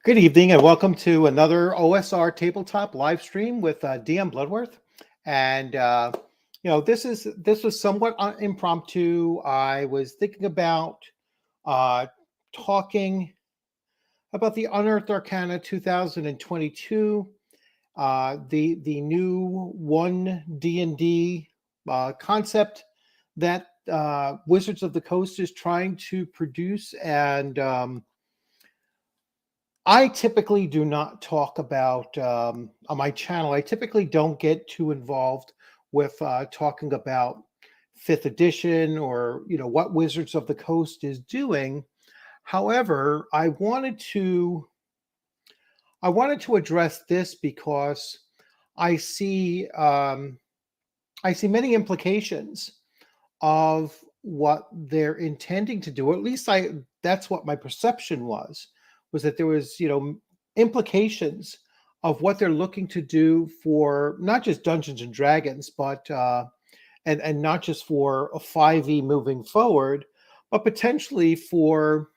Good evening and welcome to another OSR Tabletop live stream with DM Bluddworth. And this was somewhat impromptu. I was thinking about talking about the Unearthed Arcana 2022, the new One D&D concept that Wizards of the Coast is trying to produce. And I typically do not talk about on my channel. I typically don't get too involved with talking about fifth edition or what Wizards of the Coast is doing. However, I wanted to address this because I see many implications of what they're intending to do, or at least that's what my perception was that there was, implications of what they're looking to do for not just Dungeons and Dragons, but and not just for a 5e moving forward, but potentially for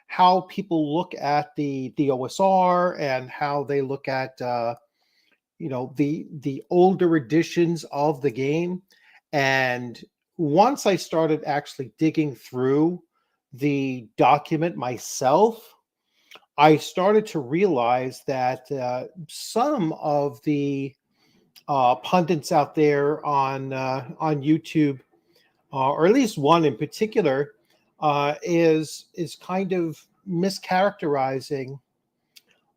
how people look at the OSR and how they look at the older editions of the game. And once I started actually digging through the document myself, I started to realize that some of the pundits out there on YouTube, or at least one in particular, is kind of mischaracterizing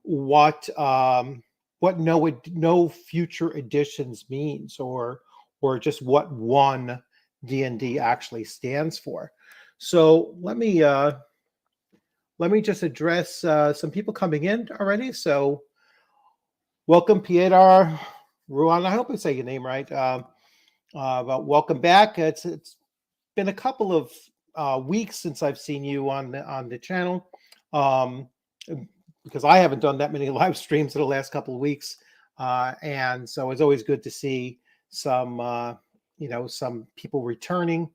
what no future editions means, or just what one D&D actually stands for. So let me just address some people coming in already. So welcome, Piedar Ruan. I hope I say your name right. But welcome back. It's been a couple of weeks since I've seen you on the channel, because I haven't done that many live streams in the last couple of weeks, and so it's always good to see some people returning.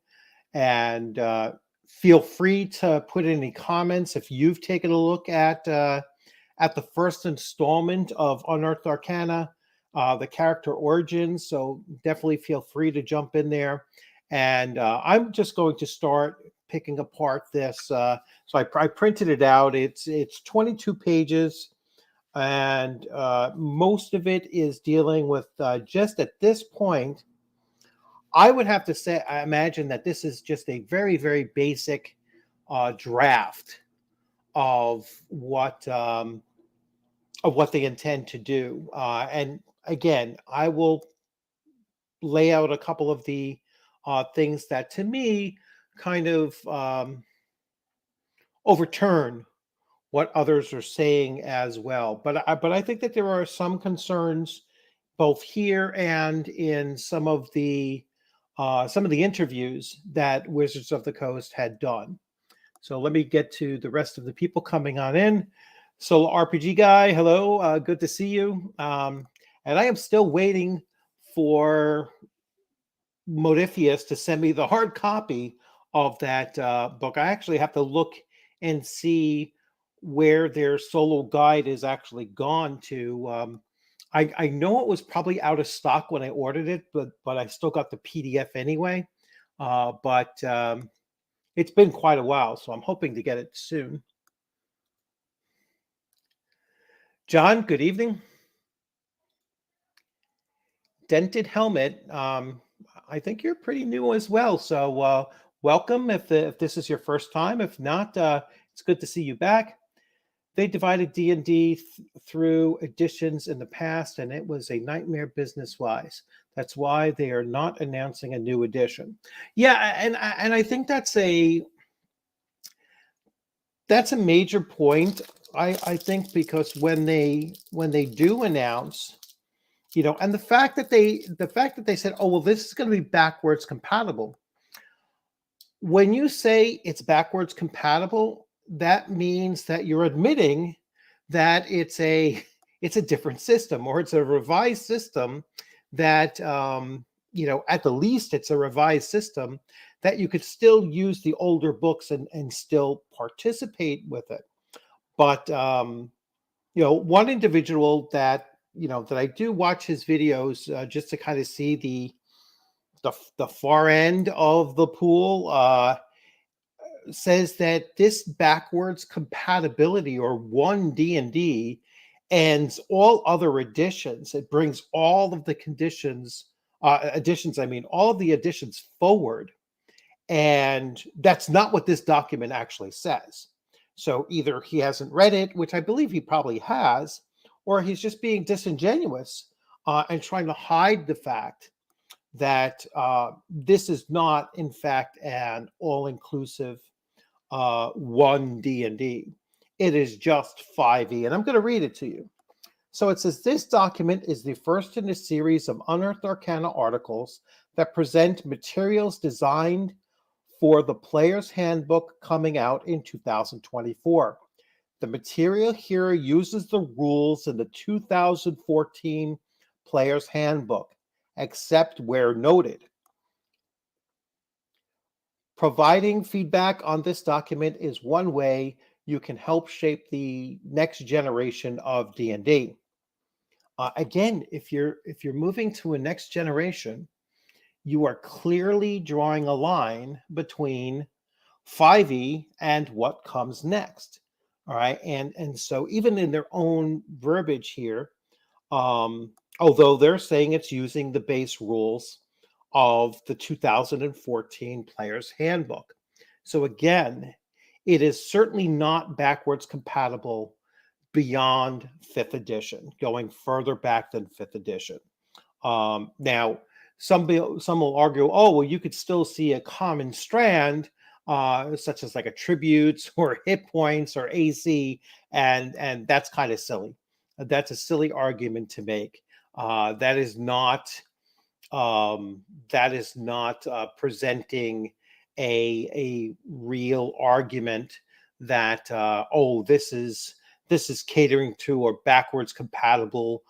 And feel free to put in any comments if you've taken a look at the first installment of Unearthed Arcana, the character origins. So definitely feel free to jump in there. And I'm just going to start picking apart this. So I printed it out. It's 22 pages, and most of it is dealing with just at this point. I would have to say, I imagine that this is just a very, very basic draft of what they intend to do. And again, I will lay out a couple of the things that, to me, kind of overturn what others are saying as well. But I think that there are some concerns both here and in some of the interviews that Wizards of the Coast had done. So let me get to the rest of the people coming on in. So RPG guy, hello, good to see you. And I am still waiting for Modifius to send me the hard copy of that book. I actually have to look and see where their solo guide is actually gone to. I know it was probably out of stock when I ordered it, but I still got the PDF anyway. But it's been quite a while, so I'm hoping to get it soon. John, good evening. Dented Helmet, I think you're pretty new as well, so welcome if this is your first time. If not, it's good to see you back. They divided D&D through editions in the past, and it was a nightmare business-wise. That's why they are not announcing a new edition. Yeah, and I think that's a major point. I think because when they do announce, and the fact that they said, oh well, this is going to be backwards compatible. When you say it's backwards compatible, that means that you're admitting that it's a different system, or it's a revised system that, at the least it's a revised system that you could still use the older books and still participate with it. But one individual that that I do watch his videos just to kind of see the far end of the pool, says that this backwards compatibility, or One D&D, ends all other editions. It brings all of the additions, I mean, all of the additions forward. And that's not what this document actually says. So either he hasn't read it, which I believe he probably has, or he's just being disingenuous and trying to hide the fact that this is not, in fact, an all-inclusive One D&D. It is just 5e, and I'm going to read it to you. So it says, this document is the first in a series of Unearthed Arcana articles that present materials designed for the Player's Handbook coming out in 2024. The material here uses the rules in the 2014 Player's Handbook, except where noted. Providing feedback on this document is one way you can help shape the next generation of D&D. Again, if you're moving to a next generation, you are clearly drawing a line between 5e and what comes next. All right, and so even in their own verbiage here, although they're saying it's using the base rules of the 2014 Player's Handbook. So again, it is certainly not backwards compatible beyond 5th edition, going further back than 5th edition. Now, some will argue, oh, well, you could still see a common strand, such as like attributes or hit points or AC, and that's kind of silly. That's a silly argument to make. That is not presenting a real argument that this is catering to or backwards compatible,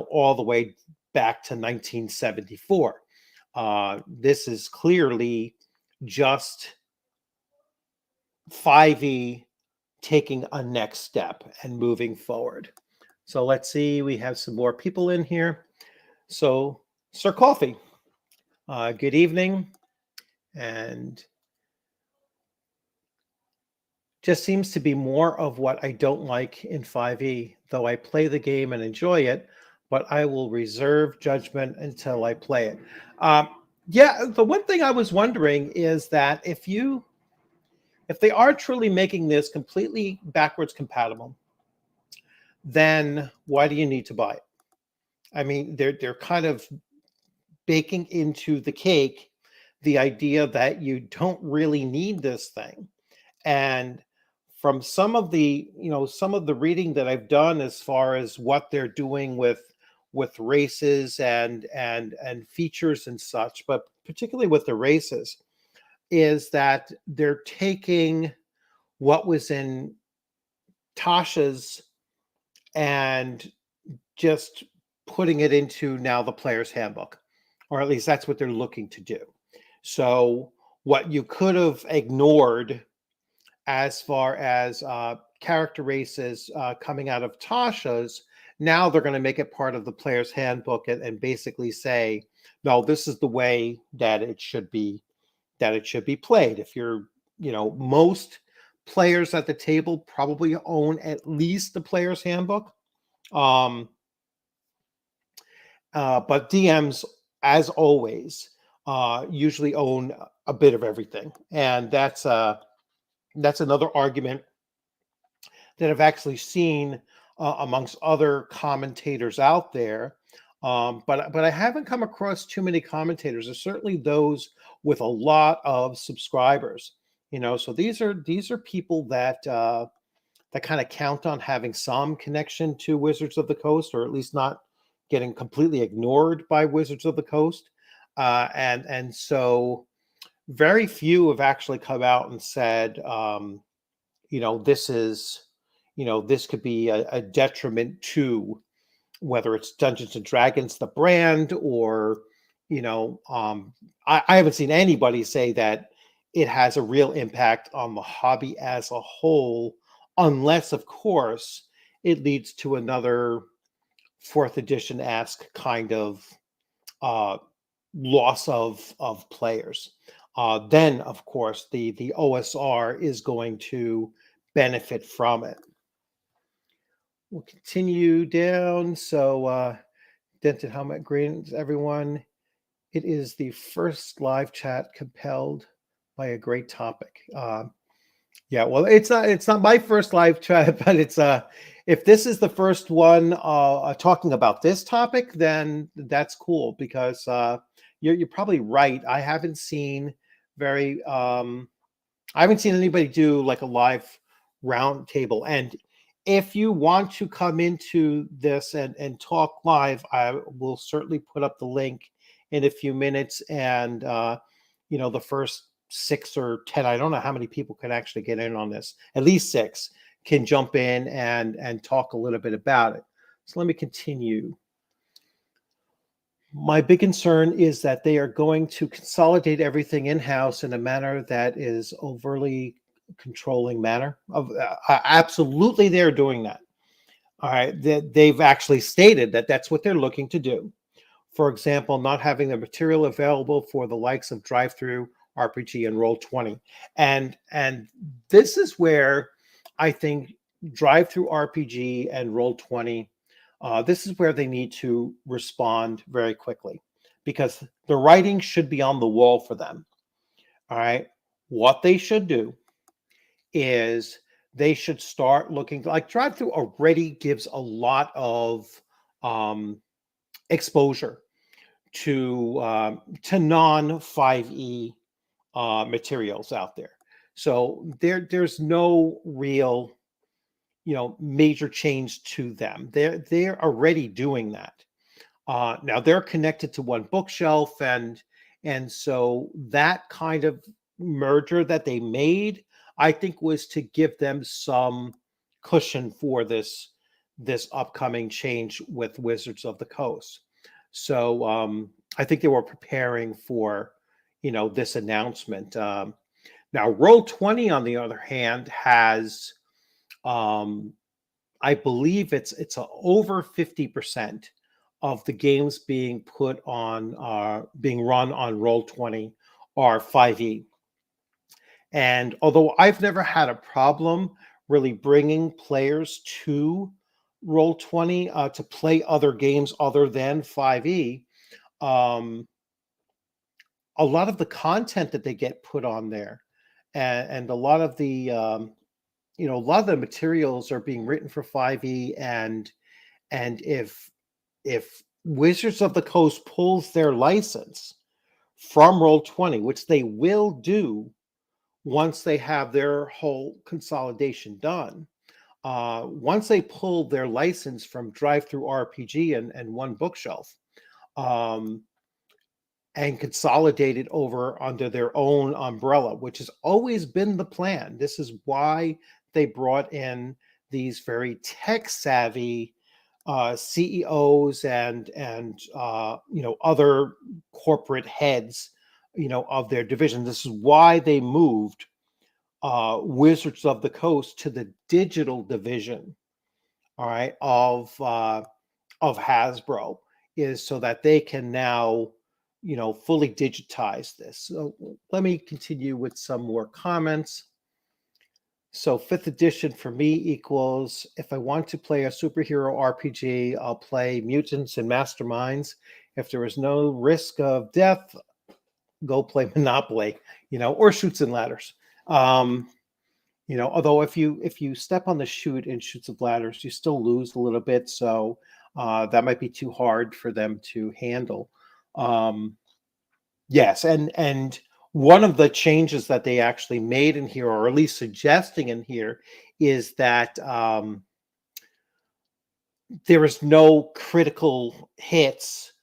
all the way back to 1974. This is clearly just 5e taking a next step and moving forward. So let's see, we have some more people in here. So Sir Coffee, good evening. And just seems to be more of what I don't like in 5e, though I play the game and enjoy it, but I will reserve judgment until I play it. Yeah, the one thing I was wondering is that if they are truly making this completely backwards compatible, then why do you need to buy it? I mean, they're kind of baking into the cake the idea that you don't really need this thing. And from some of the reading that I've done as far as what they're doing with races and features and such, but particularly with the races, is that they're taking what was in Tasha's and just putting it into now the Player's Handbook, or at least that's what they're looking to do. So what you could have ignored as far as character races coming out of Tasha's, now they're going to make it part of the Player's Handbook and basically say, no, this is the way that it should be played. If you're, most players at the table probably own at least the Player's Handbook. But DMs, as always, usually own a bit of everything. And that's another argument that I've actually seen amongst other commentators out there. But I haven't come across too many commentators. There's certainly those with a lot of subscribers, so these are people that kind of count on having some connection to Wizards of the Coast, or at least not getting completely ignored by Wizards of the Coast. And so very few have actually come out and said, this could be a detriment to whether it's Dungeons and Dragons, the brand, or, I haven't seen anybody say that it has a real impact on the hobby as a whole, unless, of course, it leads to another fourth edition-esque kind of loss of players. Then, of course, the OSR is going to benefit from it. We'll continue down. So, Dented Helmet greetings, everyone. It is the first live chat compelled by a great topic. Yeah, well, it's not my first live chat, but it's if this is the first one talking about this topic, then that's cool, because you're probably right. I haven't seen anybody do like a live round table. And if you want to come into this and talk live, I will certainly put up the link in a few minutes. And the first 6 or 10, I don't know how many people can actually get in on this. At least 6 can jump in and talk a little bit about it. So let me continue. My big concern is that they are going to consolidate everything in-house in a manner that is overly controlling manner. Absolutely, they're doing that. All right, they've actually stated that that's what they're looking to do. For example, not having the material available for the likes of Drive-Thru RPG and Roll20, and this is where I think Drive-Thru RPG and Roll20. This is where they need to respond very quickly, because the writing should be on the wall for them. All right. What they should do is they should start looking, like Drive-Thru already gives a lot of exposure to non-5e materials out there. So there's no real major change to them. They're already doing that. Now they're connected to one bookshelf, and so that kind of merger that they made, I think, was to give them some cushion for this upcoming change with Wizards of the Coast. So I think they were preparing for this announcement. Now Roll20, on the other hand, has I believe it's over 50% of the games being put on being run on Roll20 are 5e. And although I've never had a problem really bringing players to Roll20 to play other games other than 5e, a lot of the content that they get put on there, and a lot of the a lot of the materials are being written for 5e, and if Wizards of the Coast pulls their license from Roll20, which they will do once they have their whole consolidation done, once they pull their license from Drive-Thru RPG and One Bookshelf, and consolidate it over under their own umbrella, which has always been the plan. This is why they brought in these very tech-savvy CEOs and other corporate heads, of their division. This is why they moved Wizards of the Coast to the digital division, all right, of Hasbro, is so that they can now fully digitize this. So let me continue with some more comments. So 5th edition for me equals, if I want to play a superhero RPG, I'll play Mutants and Masterminds. If there is no risk of death, go play Monopoly, or Chutes and Ladders. Although if you step on the chute in Chutes and Ladders, you still lose a little bit. So that might be too hard for them to handle. Yes, and one of the changes that they actually made in here, or at least suggesting in here, is that there is no critical hits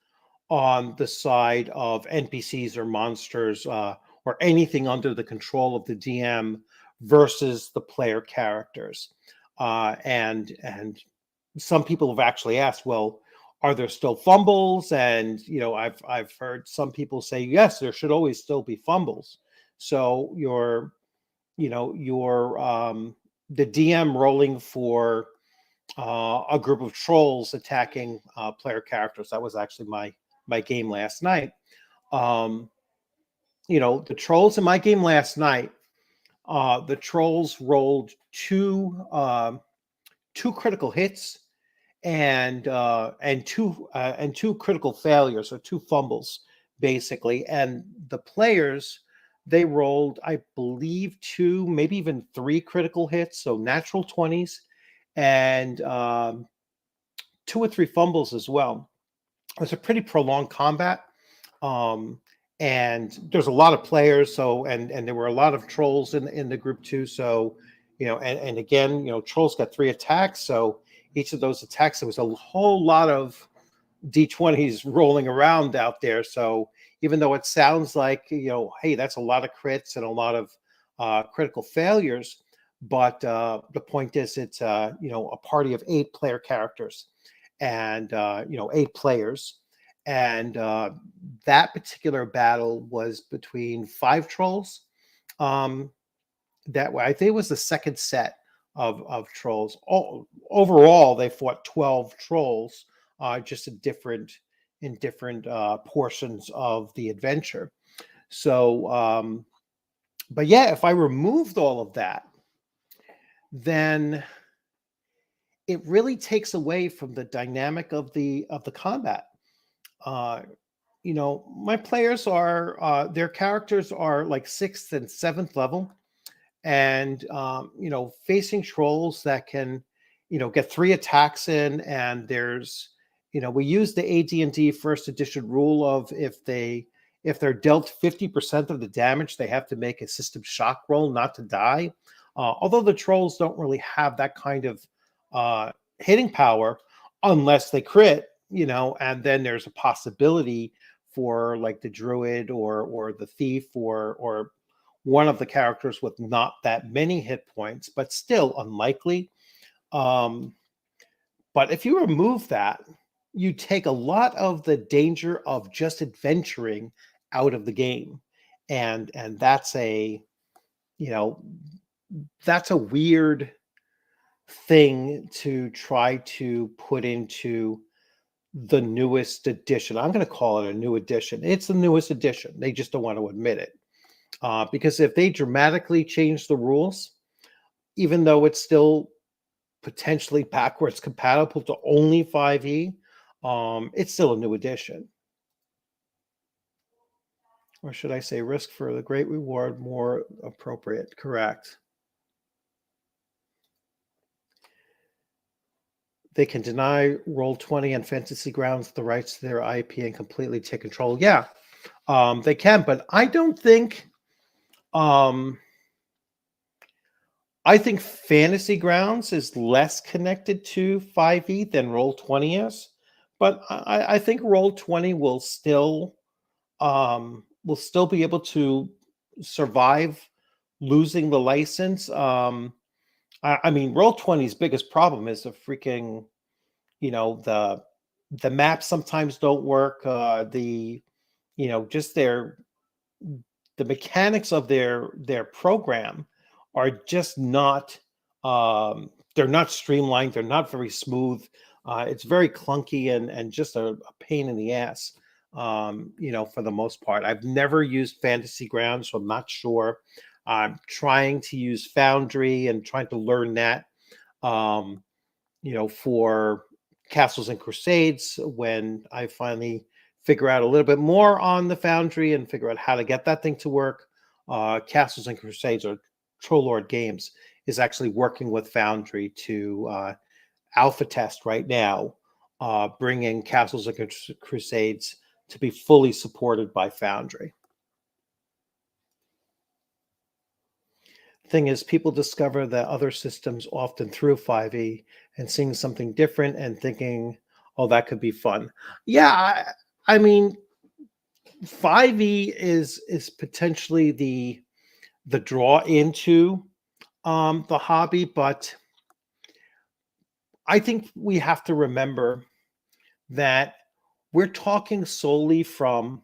on the side of NPCs or monsters or anything under the control of the DM versus the player characters. And some people have actually asked, well, are there still fumbles? And I've heard some people say, yes, there should always still be fumbles. So the DM rolling for a group of trolls attacking player characters. That was actually my game last night. The trolls in my game last night, the trolls rolled two critical hits and two critical failures, or two fumbles, basically. And the players, they rolled, I believe, two, maybe even three critical hits, so natural 20s, and two or three fumbles as well. It was a pretty prolonged combat. And there's a lot of players, so and there were a lot of trolls in the group too. So, and again, trolls got 3 attacks. So each of those attacks, there was a whole lot of D20s rolling around out there. So even though it sounds like, hey, that's a lot of crits and a lot of critical failures, but the point is, it's a party of 8 player characters, and 8 players. And that particular battle was between 5 trolls. That way, I think it was the second set of trolls. Overall, they fought 12 trolls, just in different portions of the adventure. So, but yeah, if I removed all of that, then it really takes away from the dynamic of the combat. My players are their characters are like 6th and 7th level, and facing trolls that can get 3 attacks in, and there's we use the AD&D first edition rule of if they're dealt 50% of the damage, they have to make a system shock roll not to die. Although the trolls don't really have that kind of hitting power unless they crit, and then there's a possibility for like the druid or the thief or one of the characters with not that many hit points, but still unlikely. But if you remove that, you take a lot of the danger of just adventuring out of the game, and that's a weird thing to try to put into the newest edition. I'm going to call it a new edition. It's the newest edition. They just don't want to admit it. Because if they dramatically change the rules, even though it's still potentially backwards compatible to only 5e, it's still a new edition. Or should I say risk for the great reward more appropriate? Correct. They can deny Roll20 and Fantasy Grounds the rights to their IP and completely take control. Yeah, they can, but I don't think. I think Fantasy Grounds is less connected to 5e than Roll20 is, but I think Roll20 will still be able to survive losing the license. I mean, Roll20's biggest problem is the freaking, the maps sometimes don't work. Just the mechanics of their program are just not. They're not streamlined. They're not very smooth. It's very clunky and just a pain in the ass. For the most part, I've never used Fantasy Grounds, so I'm not sure. I'm trying to use Foundry and trying to learn that, for Castles and Crusades. When I finally figure out a little bit more on the Foundry and figure out how to get that thing to work, Castles and Crusades, or Trollord Games, is actually working with Foundry to alpha test right now, bringing Castles and Crusades to be fully supported by Foundry. Thing is, people discover that other systems often through 5e and seeing something different and thinking, oh, that could be fun. Yeah, I mean, 5e is potentially the draw into the hobby, but I think we have to remember that we're talking solely from,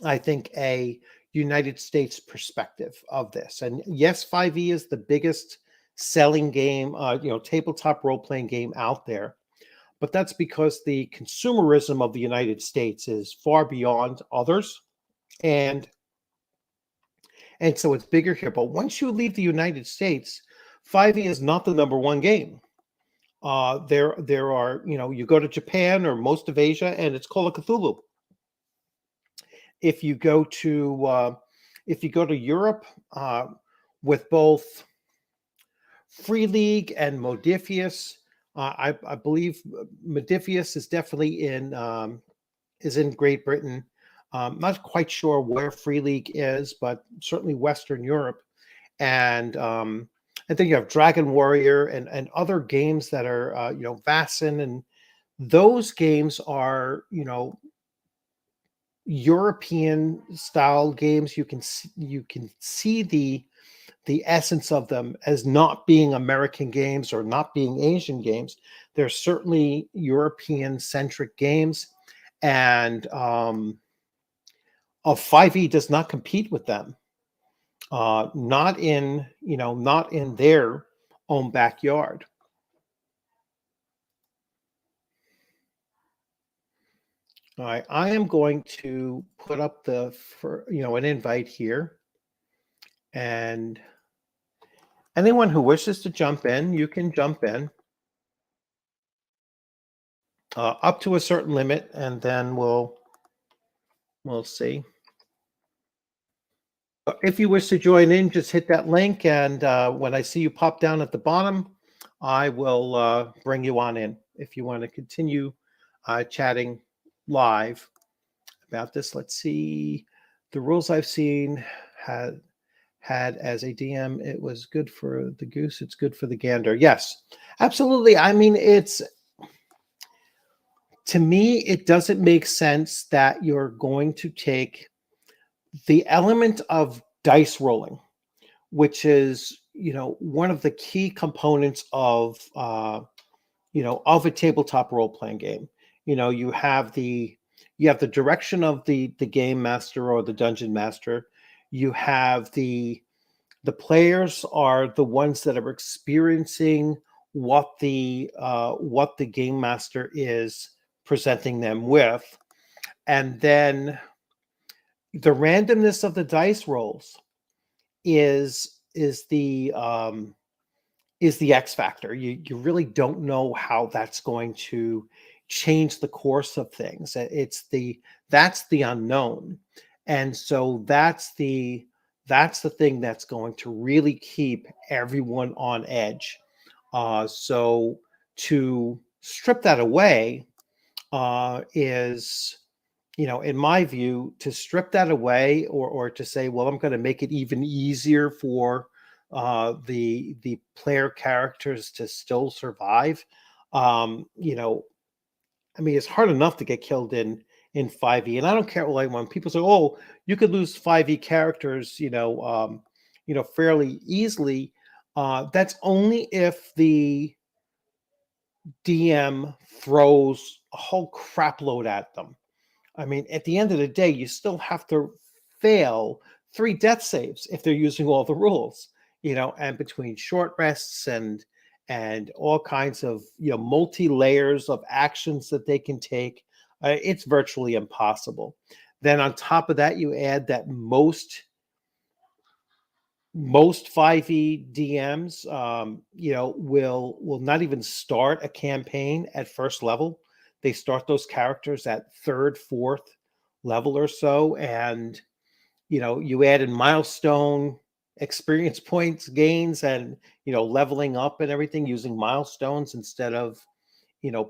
I think, a United States perspective of this. And yes, 5e is the biggest selling game, tabletop role-playing game out there. But that's because the consumerism of the United States is far beyond others. And so it's bigger here. But once you leave the United States, 5e is not the number one game. There are, you go to Japan or most of Asia, and it's Call of Cthulhu. If you go to Europe, with both Free League and Modifius, I believe Modifius is definitely in Great Britain. Not quite sure where Free League is, but certainly Western Europe. And then you have Dragon Warrior and other games that are, Vassin, and those games are, European style games. You can see the essence of them as not being American games or not being Asian games. They're certainly European centric games, and 5e does not compete with them. Not in their own backyard. All right, I am going to put up an invite here, and anyone who wishes to jump in, you can jump in up to a certain limit, and then we'll see. If you wish to join in, just hit that link, and when I see you pop down at the bottom, I will bring you on in. If you want to continue chatting live about this, let's see. The rules I've seen had as a DM, it was good for the goose, it's good for the gander. Yes, absolutely. I mean, to me, it doesn't make sense that you're going to take the element of dice rolling, which is, one of the key components of a tabletop role-playing game. You have the direction of the game master or the dungeon master. You have the players are the ones that are experiencing what the game master is presenting them with, and then the randomness of the dice rolls is the X factor. You really don't know how that's going to change the course of things. That's the unknown, and so that's the thing that's going to really keep everyone on edge. So to strip that away is, in my view, to strip that away, or to say, well, I'm going to make it even easier for the player characters to still survive. I mean, it's hard enough to get killed in 5e, and I don't care when people say, "Oh, you could lose 5e characters," fairly easily. That's only if the DM throws a whole crap load at them. I mean, at the end of the day, you still have to fail 3 death saves if they're using all the rules, and between short rests and all kinds of, multi-layers of actions that they can take, it's virtually impossible. Then on top of that, you add that most 5e DMs, will not even start a campaign at first level. They start those characters at 3rd, 4th level or so, and you add in milestone experience points gains and leveling up and everything using milestones instead of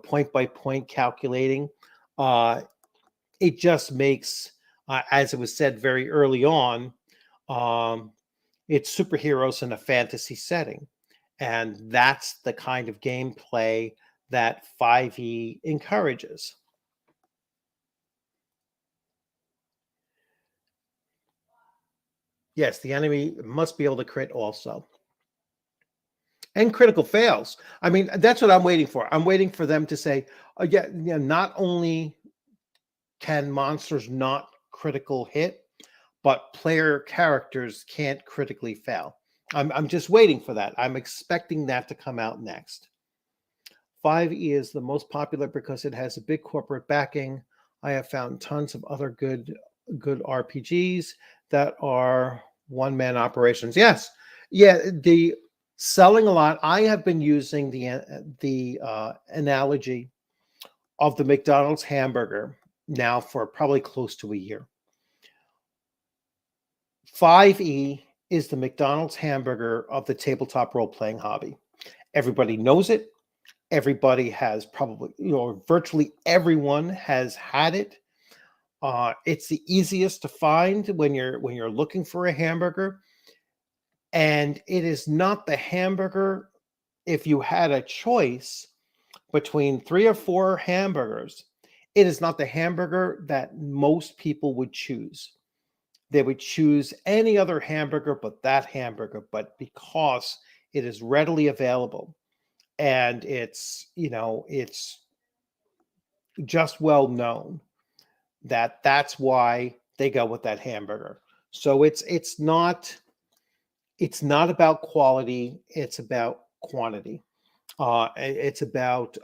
point by point calculating. It just makes, as it was said very early on, it's superheroes in a fantasy setting, and that's the kind of gameplay that 5e encourages. Yes, the enemy must be able to crit also. And critical fails. I mean, that's what I'm waiting for. I'm waiting for them to say, not only can monsters not critical hit, but player characters can't critically fail. I'm just waiting for that. I'm expecting that to come out next. 5e is the most popular because it has a big corporate backing. I have found tons of other good RPGs that are one-man operations. Yes, yeah, the selling a lot. I have been using the analogy of the McDonald's hamburger now for probably close to a year. 5e is the McDonald's hamburger of the tabletop role-playing hobby. Everybody knows it. Everybody has probably, virtually everyone has had it. It's the easiest to find when you're looking for a hamburger, and it is not the hamburger. If you had a choice between 3 or 4 hamburgers, it is not the hamburger that most people would choose. They would choose any other hamburger but that hamburger, but because it is readily available and it's just well known that's why they go with that hamburger. So it's not about quality, it's about quantity. It's about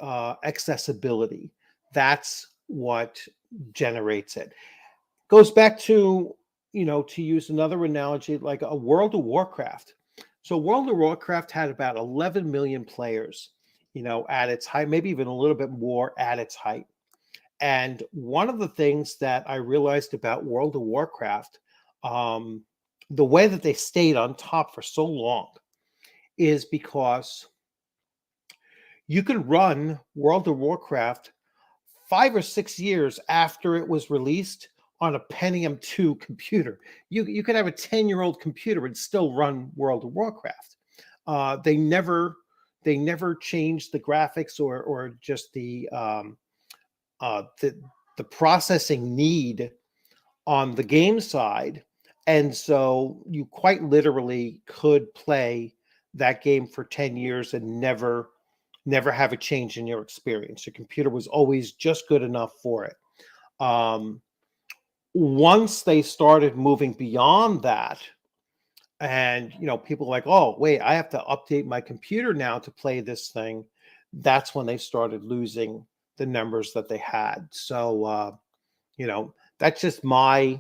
accessibility. That's what generates it. Goes back to, to use another analogy, like a World of Warcraft. So World of Warcraft had about 11 million players, at its height, maybe even a little bit more at its height. And one of the things that I realized about World of Warcraft, the way that they stayed on top for so long, is because you could run World of Warcraft 5 or 6 years after it was released on a Pentium 2 computer. You could have a 10-year-old computer and still run World of Warcraft. They never changed the graphics or just the processing need on the game side, and so you quite literally could play that game for 10 years and never have a change in your experience. Your computer was always just good enough for it. Once they started moving beyond that, and people like, oh wait, I have to update my computer now to play this thing, that's when they started losing the numbers that they had. So that's just my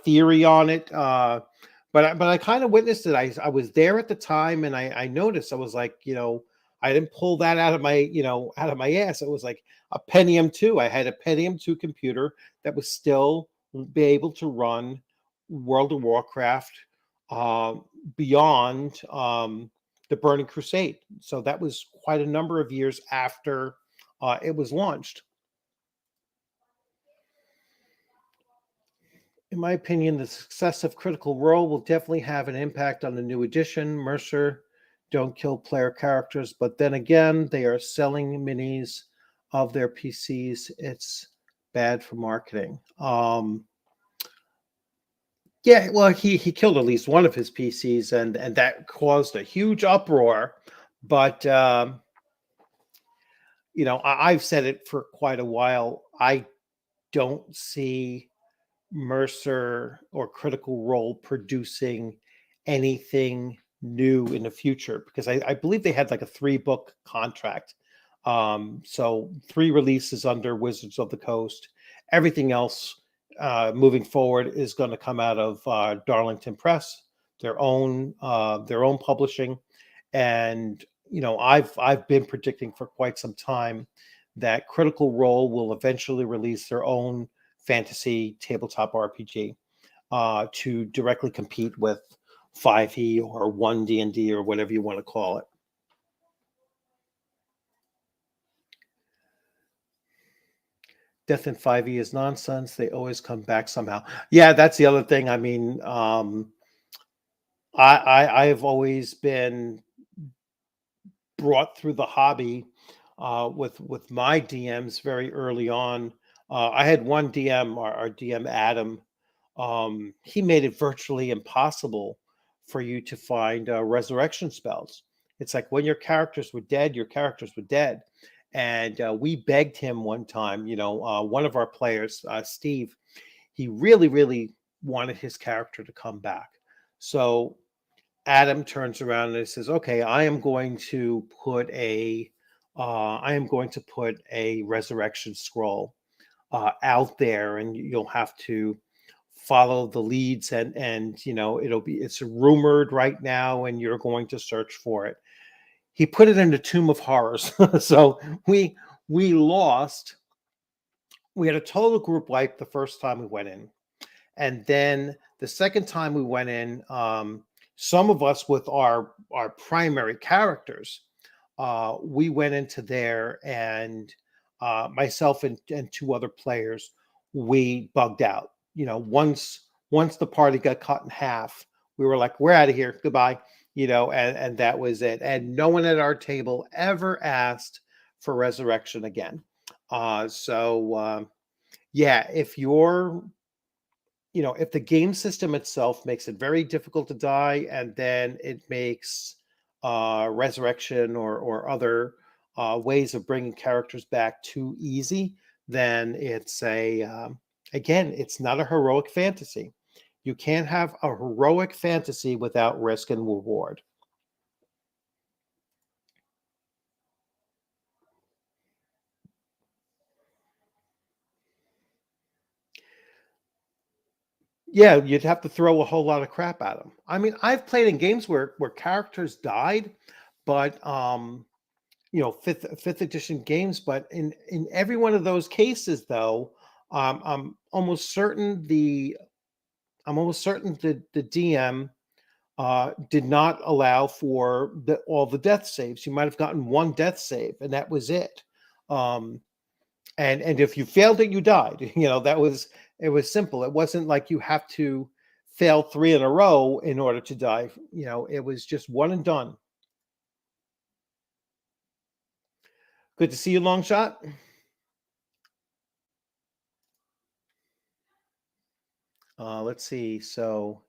theory on it. But I kind of witnessed it. I was there at the time, and I noticed. I was like, I didn't pull that out of my ass. It was like a Pentium 2. I had a Pentium 2 computer that was still be able to run World of Warcraft beyond the Burning Crusade. So that was quite a number of years after it was launched. In my opinion, the success of Critical Role will definitely have an impact on the new edition. Mercer don't kill player characters, but then again, they are selling minis of their PCs. It's bad for marketing. Yeah, well, he killed at least one of his PCs, and that caused a huge uproar. But I've said it for quite a while. I don't see Mercer or Critical Role producing anything new in the future, because I believe they had like a 3-book contract. So 3 releases under Wizards of the Coast. Everything else moving forward is going to come out of Darlington Press, their own publishing. And I've been predicting for quite some time that Critical Role will eventually release their own fantasy tabletop RPG to directly compete with 5e or One D&D or whatever you want to call it. Death in 5e is nonsense. They always come back somehow. Yeah, that's the other thing. I mean, I've always been brought through the hobby with my DMs very early on. I had one DM, our DM Adam. He made it virtually impossible for you to find resurrection spells. It's like when your characters were dead, your characters were dead. And we begged him one time, one of our players, Steve, he really, really wanted his character to come back. So Adam turns around and says, "Okay, I am going to put a resurrection scroll out there, and you'll have to follow the leads, and it's rumored right now, and you're going to search for it." He put it in the Tomb of Horrors, so we lost. We had a total group wipe the first time we went in. And then the second time we went in, some of us with our primary characters, we went into there, and myself and two other players, we bugged out. Once the party got cut in half, we were like, "We're out of here, goodbye," and that was it. And no one at our table ever asked for resurrection again. Yeah, if the game system itself makes it very difficult to die, and then it makes resurrection or other ways of bringing characters back too easy, then again, it's not a heroic fantasy. You can't have a heroic fantasy without risk and reward. Yeah, you'd have to throw a whole lot of crap at them. I mean, I've played in games where characters died, but fifth edition games. But in every one of those cases, though, I'm almost certain the DM did not allow for all the death saves. You might have gotten one death save, and that was it. And if you failed it, you died. It was simple. It wasn't like you have to fail 3 in a row in order to die. It was just one and done. Good to see you, Long Shot. Let's see. So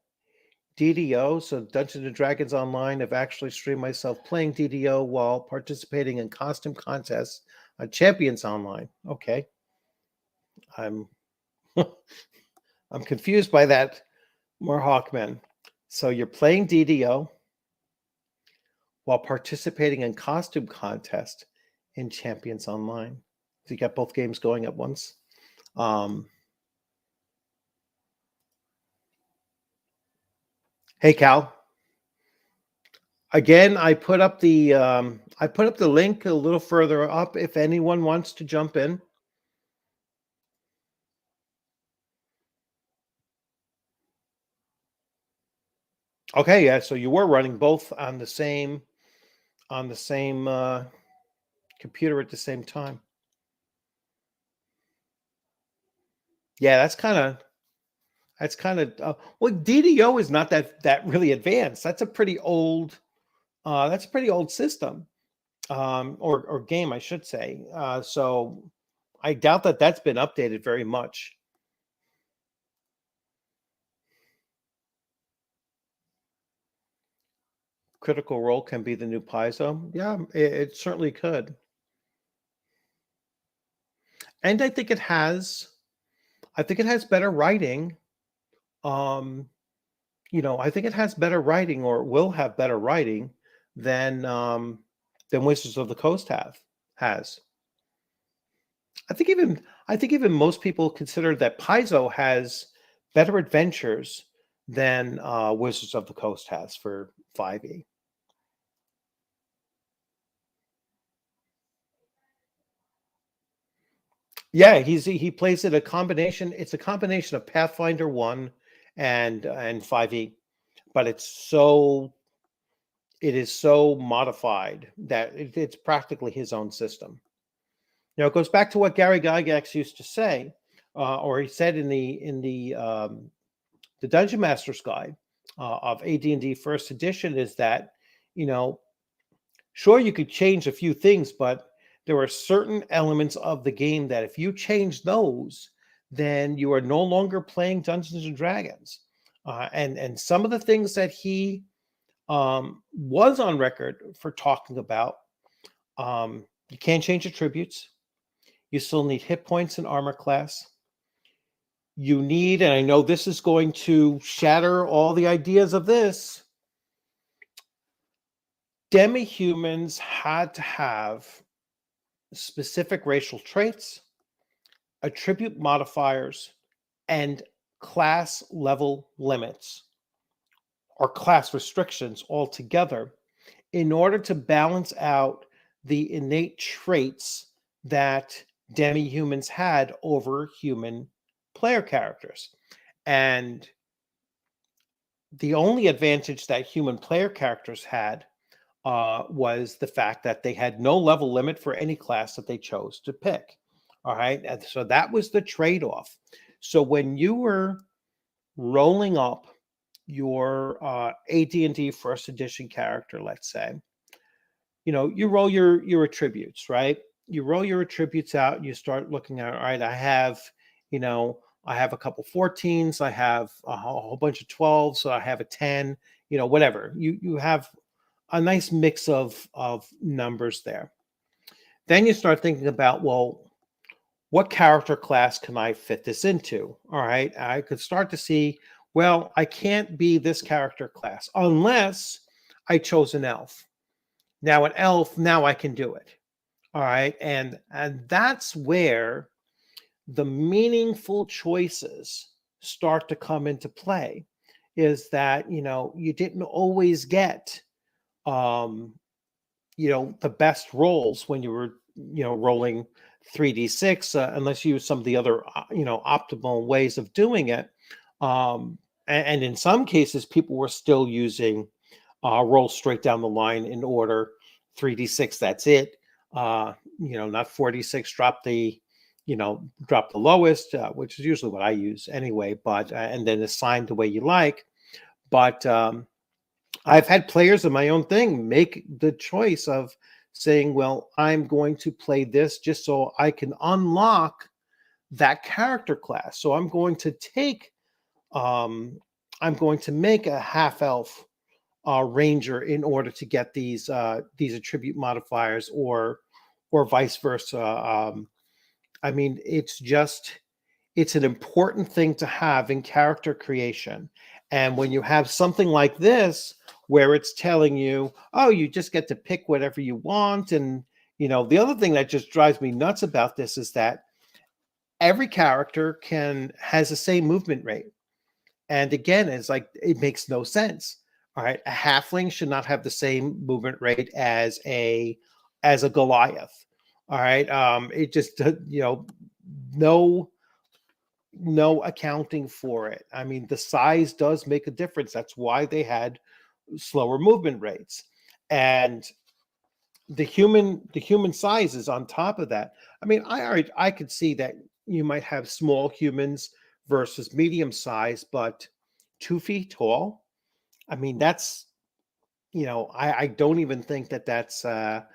DDO, so Dungeons and Dragons Online. I've actually streamed myself playing DDO while participating in costume contests on Champions Online. Okay. I'm confused by that, more Hawkman. So you're playing DDO while participating in costume contest in Champions Online. So you got both games going at once. Hey, Cal. Again, I put up the link a little further up if anyone wants to jump in. Okay, yeah. So you were running both on the same computer at the same time. Yeah, that's kind of well, DDO is not that really advanced. That's a pretty old system, or game, I should say. So I doubt that that's been updated very much. Critical Role can be the new Paizo. Yeah, it certainly could. And I think it has better writing. I think it has better writing, or will have better writing than Wizards of the Coast has. I think even most people consider that Paizo has better adventures than Wizards of the Coast has for 5e. Yeah, he plays it a combination. It's a combination of Pathfinder 1 and 5e, but it is so modified that it's practically his own system. It goes back to what Gary Gygax used to say, or he said in the Dungeon Master's Guide of AD&D First Edition, is that sure, you could change a few things, but there are certain elements of the game that if you change those, then you are no longer playing Dungeons and Dragons. And some of the things that he was on record for talking about, you can't change attributes. You still need hit points and armor class. You need, and I know this is going to shatter all the ideas of this, Demi-humans had to have specific racial traits, attribute modifiers, and class level limits or class restrictions altogether in order to balance out the innate traits that demi-humans had over human player characters. And the only advantage that human player characters had was the fact that they had no level limit for any class that they chose to pick. All right. And so that was the trade off. So when you were rolling up your AD&D first edition character, let's say, you roll your attributes, right? You roll your attributes out and you start looking at, all right, I have a couple 14s, I have a whole bunch of 12s, so I have a 10, whatever. You have a nice mix of numbers there. Then you start thinking about, well, what character class can I fit this into? All right, I could start to see, well, I can't be this character class unless I chose an elf. Now an elf, now I can do it. All right, and that's where the meaningful choices start to come into play. Is that you didn't always get the best rolls when you were rolling 3d6 unless you use some of the other optimal ways of doing it, and in some cases people were still using roll straight down the line in order. 3d6, that's it. Not 46, drop the lowest, which is usually what I use anyway, but and then assign the way you like. But I've had players of my own thing make the choice of saying, well, I'm going to play this just so I can unlock that character class. So I'm going to make a half elf ranger in order to get these attribute modifiers, or vice versa. I mean, it's an important thing to have in character creation. And when you have something like this, where it's telling you, oh, you just get to pick whatever you want. And, the other thing that just drives me nuts about this is that every character has the same movement rate. And again, it's like, it makes no sense. All right. A halfling should not have the same movement rate as a Goliath. All right. It just, no accounting for it. I mean, the size does make a difference. That's why they had slower movement rates. And the human sizes on top of that. I mean, I could see that you might have small humans versus medium size, but 2 feet tall. I mean, that's, I don't even think that's, I'm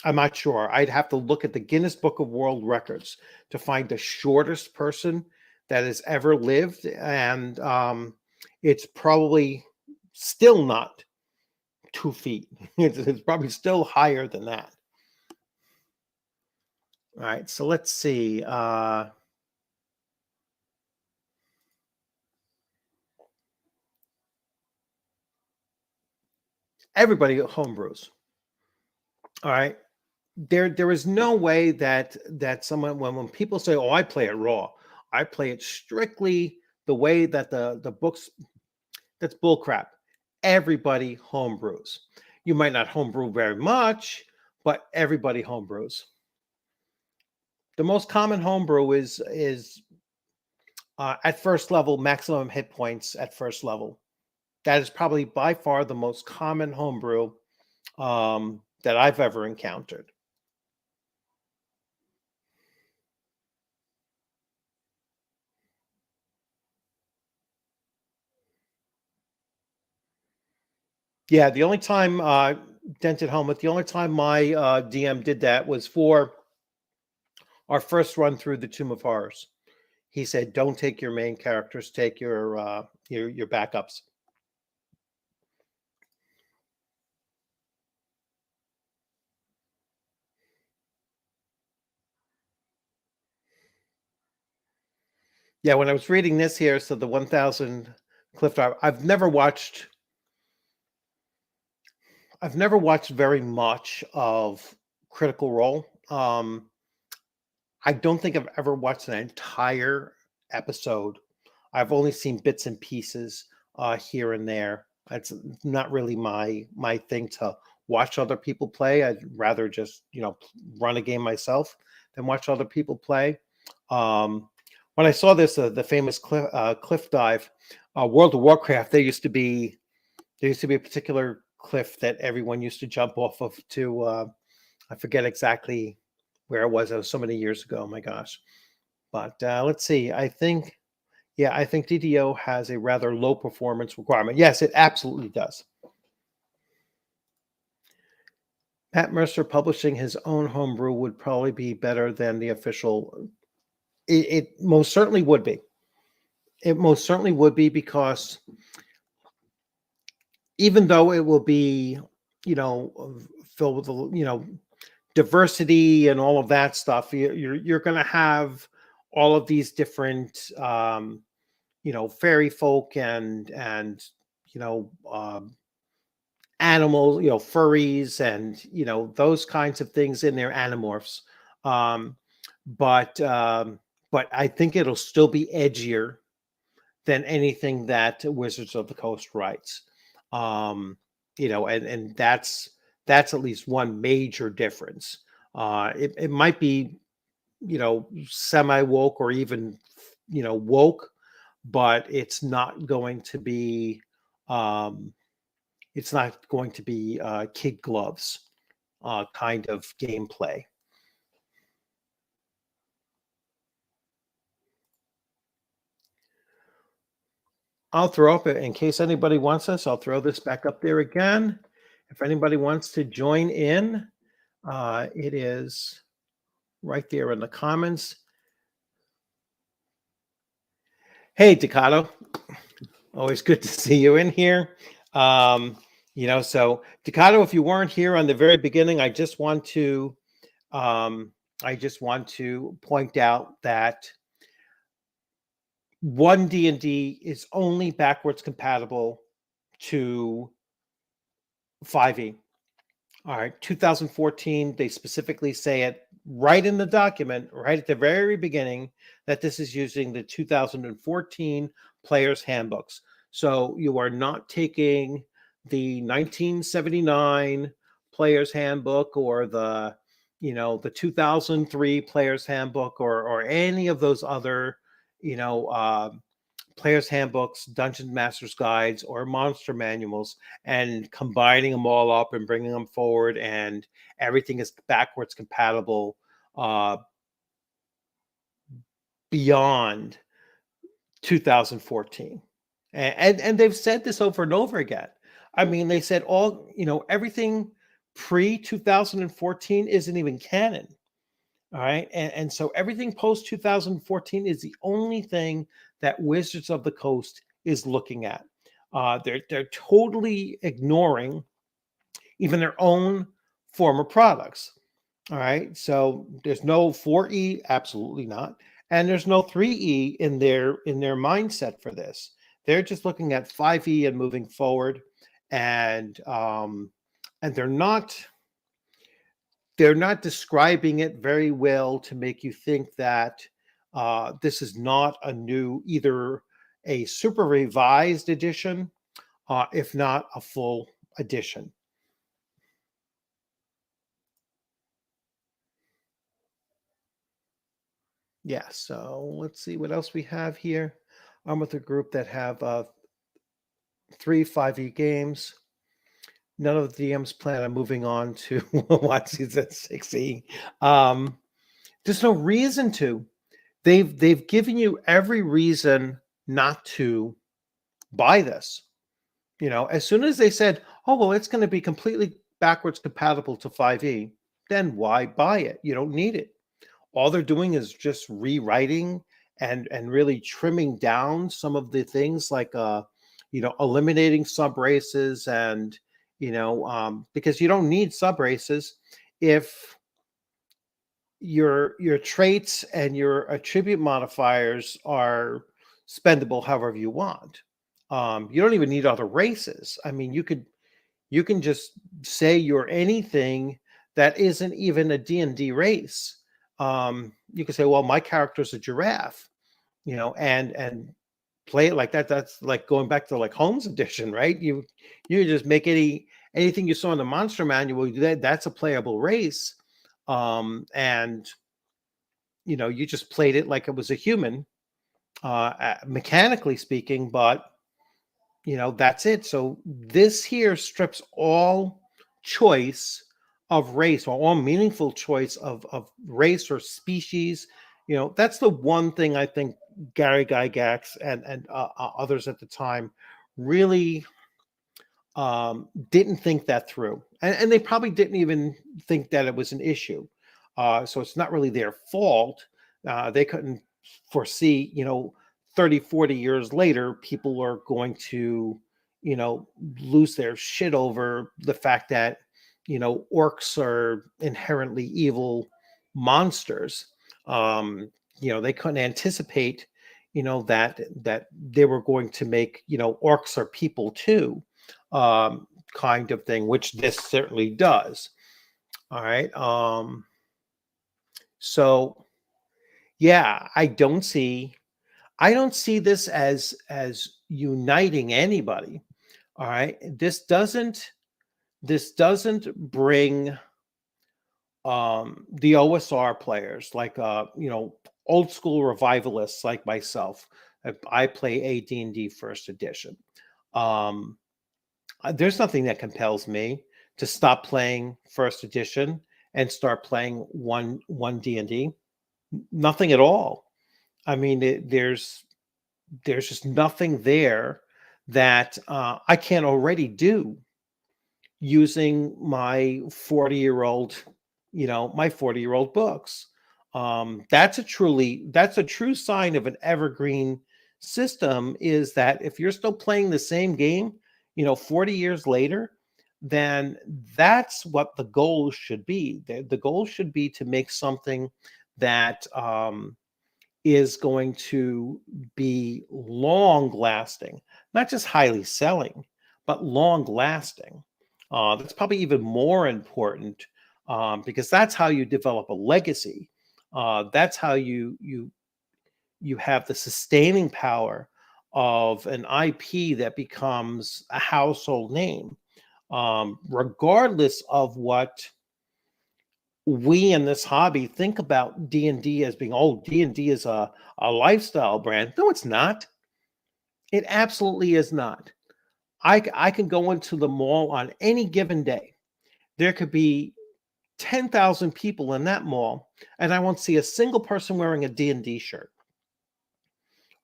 not sure. I'd have to look at the Guinness Book of World Records to find the shortest person that has ever lived. And it's probably still not 2 feet. It's probably still higher than that. All right, so let's see. Everybody homebrews. All right. There is no way that someone, when people say, oh, I play it raw, I play it strictly the way that the books, that's bullcrap. Everybody homebrews. You might not homebrew very much, but everybody homebrews. The most common homebrew is at first level, maximum hit points at first level. That is probably by far the most common homebrew that I've ever encountered. Yeah, the only time Dented Helmet, the only time my DM did that was for our first run through the Tomb of Horrors. He said, "Don't take your main characters; take your backups." Yeah, when I was reading this here, so the 1000 Cliff Dive, I've never watched I've never watched very much of Critical Role. I don't think I've ever watched an entire episode. I've only seen bits and pieces here and there. It's not really my thing to watch other people play. I'd rather just run a game myself than watch other people play. When I saw this, the famous cliff dive, World of Warcraft, there used to be a particular cliff that everyone used to jump off of to I forget exactly where it was. It was so many years ago. Oh my gosh. But let's see. I think DDO has a rather low performance requirement. Yes, it absolutely does. Pat Mercer publishing his own homebrew would probably be better than the official. It most certainly would be. It most certainly would be, because even though it will be, filled with, diversity and all of that stuff, you're going to have all of these different, fairy folk and animals, furries and those kinds of things in their animorphs. But I think it'll still be edgier than anything that Wizards of the Coast writes. And that's at least one major difference. It might be, semi woke or even, woke, but it's not going to be, kid gloves kind of gameplay. I'll throw up, in case anybody wants this, I'll throw this back up there again. If anybody wants to join in, it is right there in the comments. Hey, Ducato. Always good to see you in here. So Ducato, if you weren't here on the very beginning, I just want to point out that One D&D is only backwards compatible to 5e. All right, 2014, they specifically say it right in the document, right at the very beginning, that this is using the 2014 Player's Handbooks. So you are not taking the 1979 Player's Handbook or the 2003 Player's Handbook or any of those other Player's Handbooks, Dungeon Master's Guides, or Monster Manuals, and combining them all up and bringing them forward, and everything is backwards compatible beyond 2014. And they've said this over and over again. I mean, they said everything pre-2014 isn't even canon. All right. And so everything post 2014 is the only thing that Wizards of the Coast is looking at. They're totally ignoring even their own former products. All right. So there's no 4E, absolutely not. And there's no 3E in their mindset for this. They're just looking at 5E and moving forward. And they're not describing it very well to make you think that this is not either a super revised edition, if not a full edition. Yeah, so let's see what else we have here. I'm with a group that have 3 5e games. None of the DMs plan on moving on to WotC's at 6e. There's no reason to. They've given you every reason not to buy this. As soon as they said, "Oh well, it's going to be completely backwards compatible to 5e," then why buy it? You don't need it. All they're doing is just rewriting and really trimming down some of the things, like eliminating sub races and because you don't need sub races if your traits and your attribute modifiers are spendable however you want. You don't even need other races. I mean, you could You can just say you're anything that isn't even a D&D race. You can say, well, my character's a giraffe, and play it like that. That's like going back to like Holmes edition, right? You just make anything you saw in the monster manual, that's a playable race. And you just played it like it was a human, mechanically speaking, but that's it. So this here strips all choice of race, or all meaningful choice of race or species. That's the one thing I think Gary Gygax and others at the time really didn't think that through, and they probably didn't even think that it was an issue. So it's not really their fault. They couldn't foresee, 30, 40 years later, people are going to, lose their shit over the fact that, orcs are inherently evil monsters. They couldn't anticipate, that they were going to make, orcs are people too, kind of thing, which this certainly does. All right. So yeah, I don't see this as uniting anybody. All right. This doesn't bring the OSR players, like old school revivalists like myself. I play AD&D first edition. There's nothing that compels me to stop playing first edition and start playing one D&D. Nothing at all. I mean, there's just nothing there that I can't already do using my 40-year-old, my 40-year-old books. That's a true sign of an evergreen system, is that if you're still playing the same game, 40 years later, then that's what the goal should be. The goal should be to make something that is going to be long lasting, not just highly selling, but long lasting. That's probably even more important, because that's how you develop a legacy. That's how you have the sustaining power of an IP that becomes a household name, regardless of what we in this hobby think about D&D as being, D&D is a lifestyle brand. No, it's not. It absolutely is not. I can go into the mall on any given day. There could be 10,000 people in that mall, and I won't see a single person wearing a D&D shirt.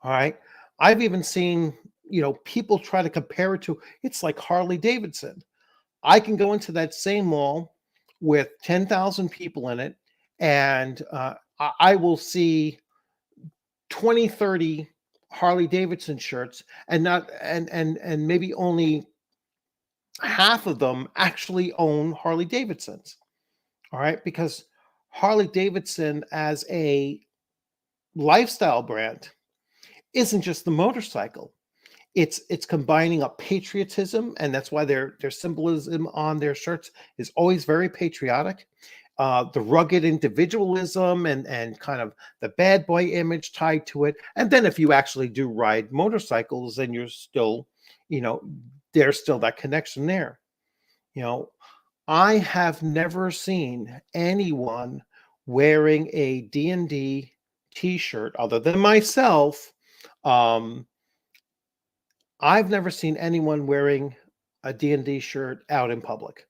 All right. I've even seen, people try to compare it to, it's like Harley Davidson. I can go into that same mall with 10,000 people in it, and I will see 20, 30 Harley Davidson shirts, and maybe only half of them actually own Harley Davidsons. All right. Because Harley Davidson as a lifestyle brand isn't just the motorcycle. It's combining up patriotism, and that's why their symbolism on their shirts is always very patriotic. The rugged individualism and kind of the bad boy image tied to it. And then if you actually do ride motorcycles, then you're still, there's still that connection there. I have never seen anyone wearing a D&D t-shirt other than myself. I've never seen anyone wearing a D&D shirt out in public,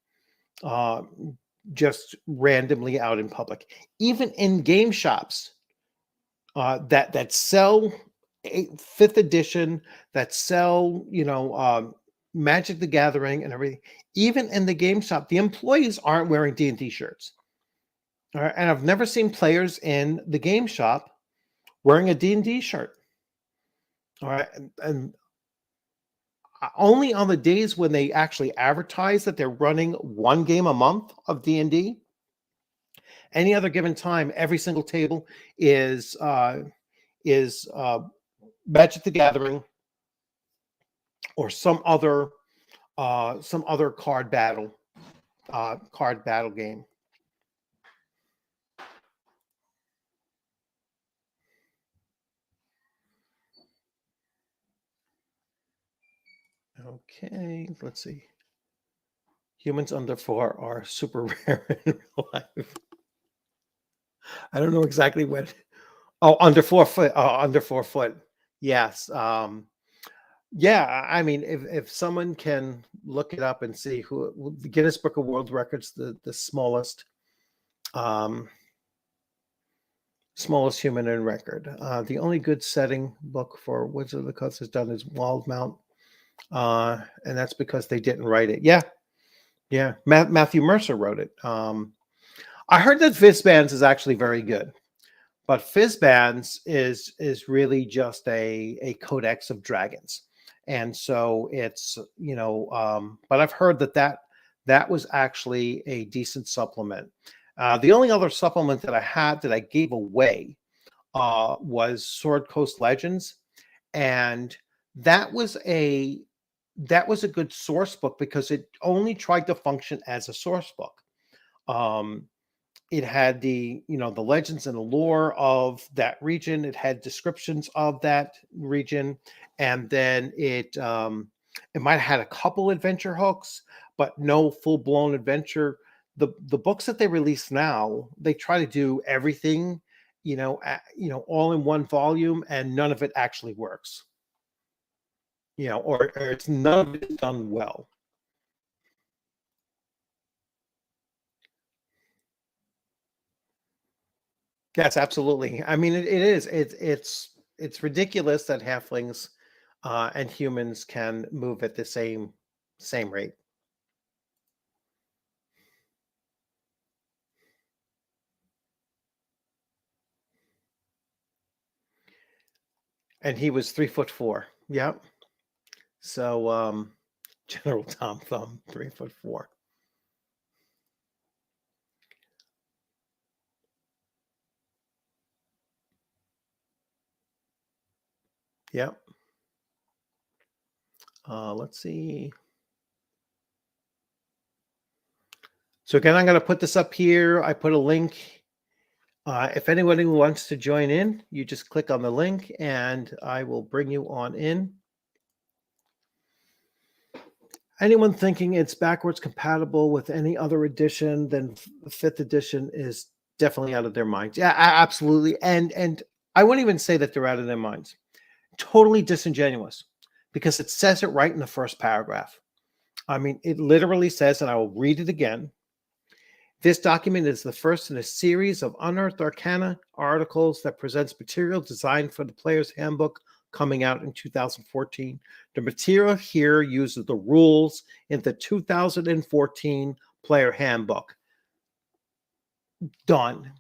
just randomly out in public. Even in game shops that sell 5th edition, that sell, Magic the Gathering and everything. Even in the game shop, the employees aren't wearing D&D shirts. All right, and I've never seen players in the game shop wearing a D&D shirt. All right, and only on the days when they actually advertise that they're running one game a month of D&D. Any other given time, every single table is Magic the Gathering or some other some other card battle game. Okay, let's see. Humans under 4 are super rare in real life. I don't know exactly what. Oh, under 4 foot. Under 4 foot. Yes. Yeah. I mean, if someone can look it up and see who the Guinness Book of World Records, the smallest human in record. The only good setting book for Wizard of the Coast has done is Wildmount, and that's because they didn't write it. Yeah, yeah. Matthew Mercer wrote it. I heard that Fizzbands is actually very good, but Fizzbands is really just a codex of dragons, and so it's But I've heard that was actually a decent supplement. The only other supplement that I had that I gave away was Sword Coast Legends, and that was a good source book because it only tried to function as a source book. It had the legends and the lore of that region. It had descriptions of that region, and then it might have had a couple adventure hooks, but no full blown adventure. The books that they release now, they try to do everything, all in one volume, and none of it actually works. Or it's none of it done well. Yes, absolutely. I mean, it is. It's ridiculous that halflings and humans can move at the same rate. And he was 3'4". Yep. So General Tom Thumb, 3'4". Yep. Let's see. So again, I'm going to put this up here. I put a link. If anybody wants to join in, you just click on the link and I will bring you on in. Anyone thinking it's backwards compatible with any other edition than 5th edition is definitely out of their minds. Yeah, absolutely. And I wouldn't even say that they're out of their minds. Totally disingenuous because it says it right in the first paragraph. I mean, it literally says, and I will read it again. This document is the first in a series of unearthed arcana articles that presents material designed for the player's handbook coming out in 2014. The material here uses the rules in the 2014 player handbook. Done.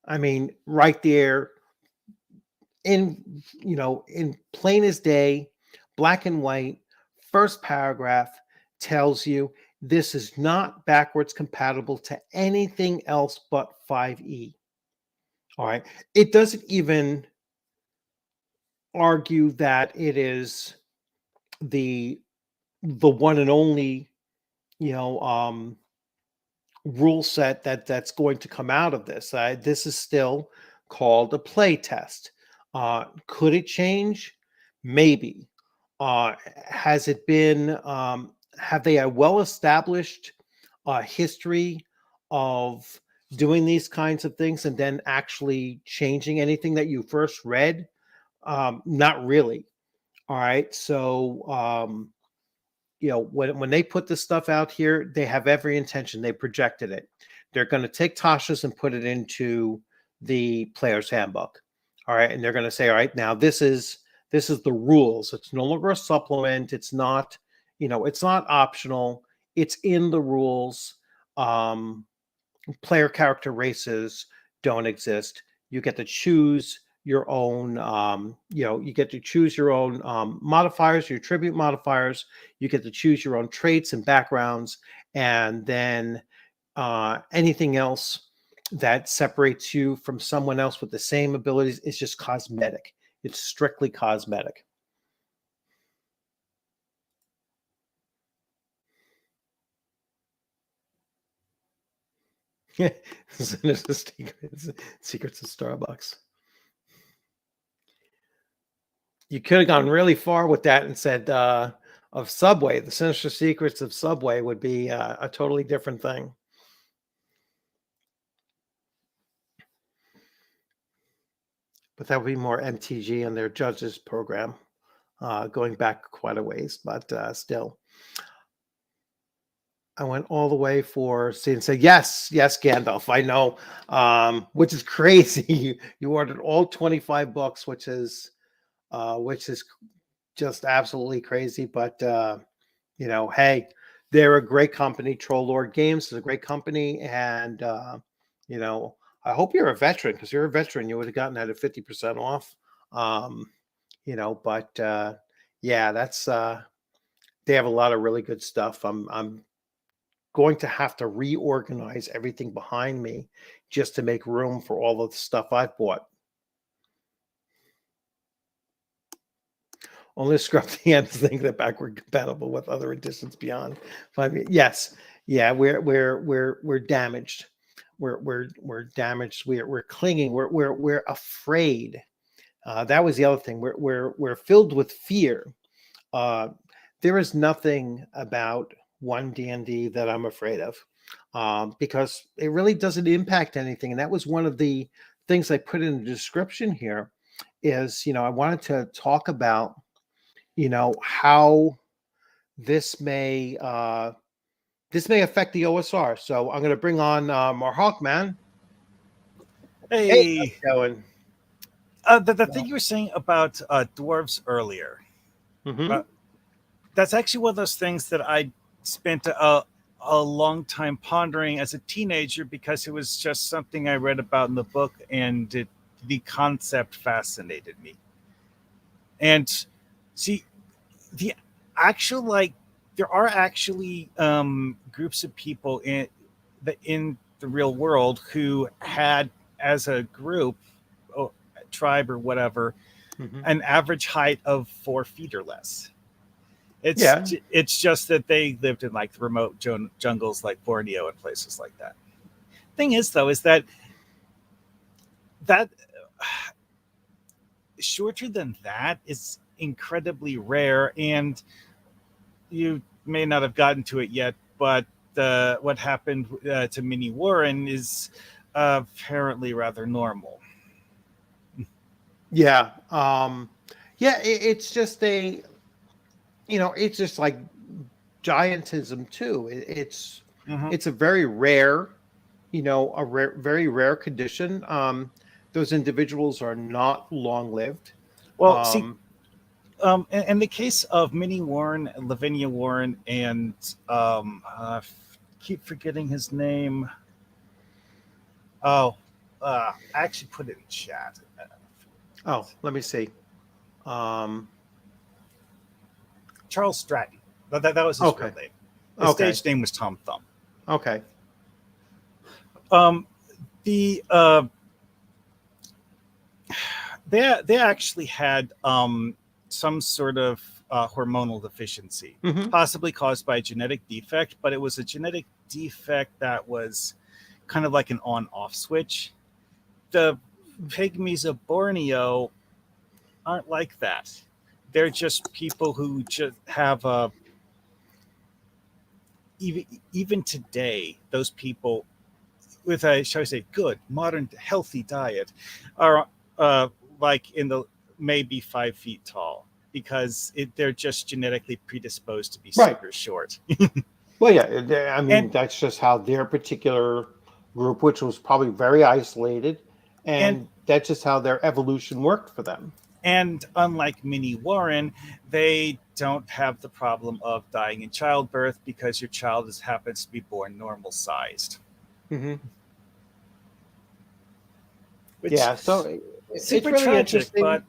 I mean, right there in plain as day, black and white, first paragraph tells you this is not backwards compatible to anything else but 5e. All right. It doesn't even argue that it is the one and only rule set that's going to come out of this. This is still called a play test. Could it change? Maybe. Has it been have they a well-established history of doing these kinds of things and then actually changing anything that you first read? Not really. All right. So, when they put this stuff out here, they have every intention. They projected it. They're going to take Tasha's and put it into the player's handbook. All right. And they're going to say, all right, now this is the rules. It's no longer a supplement. It's not, it's not optional. It's in the rules. Player character races don't exist. You get to choose your own you get to choose your own modifiers, your tribute modifiers. You get to choose your own traits and backgrounds, and then anything else that separates you from someone else with the same abilities is just cosmetic. It's strictly cosmetic. Sinister Secrets of Starbucks. You could have gone really far with that and said of Subway. The Sinister Secrets of Subway would be a totally different thing. But that would be more MTG and their judges program, going back quite a ways. But still, I went all the way for and said, yes, Gandalf, I know, which is crazy. You ordered all 25 books, which is just absolutely crazy. But hey, they're a great company. Troll Lord Games is a great company, and I hope you're a veteran, because you're a veteran. You would have gotten that at 50% off. But yeah, that's they have a lot of really good stuff. I'm going to have to reorganize everything behind me just to make room for all of the stuff I've bought. Only scrub the ends think they're backward compatible with other editions beyond 5 years. Yes, yeah, we're damaged. We're damaged. We're clinging. We're afraid. That was the other thing. We're filled with fear. There is nothing about One D&D that I'm afraid of, because it really doesn't impact anything. And that was one of the things I put in the description here. Is I wanted to talk about how this may affect the OSR. So I'm going to bring on our Hawkman. Hey, how's it going? the thing you were saying about dwarves earlier, Mm-hmm. that's actually one of those things that I spent a long time pondering as a teenager, because it was just something I read about in the book, and the concept fascinated me. And see, the actual there are actually groups of people in the real world who had, as a group, or tribe or whatever, an average height of 4 feet or less. It's just that they lived in the remote jungles like Borneo and places like that. Thing is, though, is that shorter than that is incredibly rare, and you may not have gotten to it yet, but what happened to Minnie Warren is apparently rather normal. Yeah. It's just it's just like giantism too. It's a very rare, very rare condition. Those individuals are not long lived. Well, in the case of Minnie Warren, Lavinia Warren, and I keep forgetting his name. Oh, I actually put it in chat. Oh, let me see. Charles Stratton. That was his real name. His stage name was Tom Thumb. Okay. They actually had some sort of hormonal deficiency, possibly caused by a genetic defect, but it was a genetic defect that was kind of like an on-off switch. The pygmies of Borneo aren't like that. They're just people who just have even today, those people with a, shall we say, good, modern, healthy diet are in the maybe 5 feet tall, because they're just genetically predisposed to be super short. Well, yeah, I mean, that's just how their particular group, which was probably very isolated, and that's just how their evolution worked for them. And unlike Minnie Warren, they don't have the problem of dying in childbirth, because your child happens to be born normal sized. So it's really tragic, interesting. But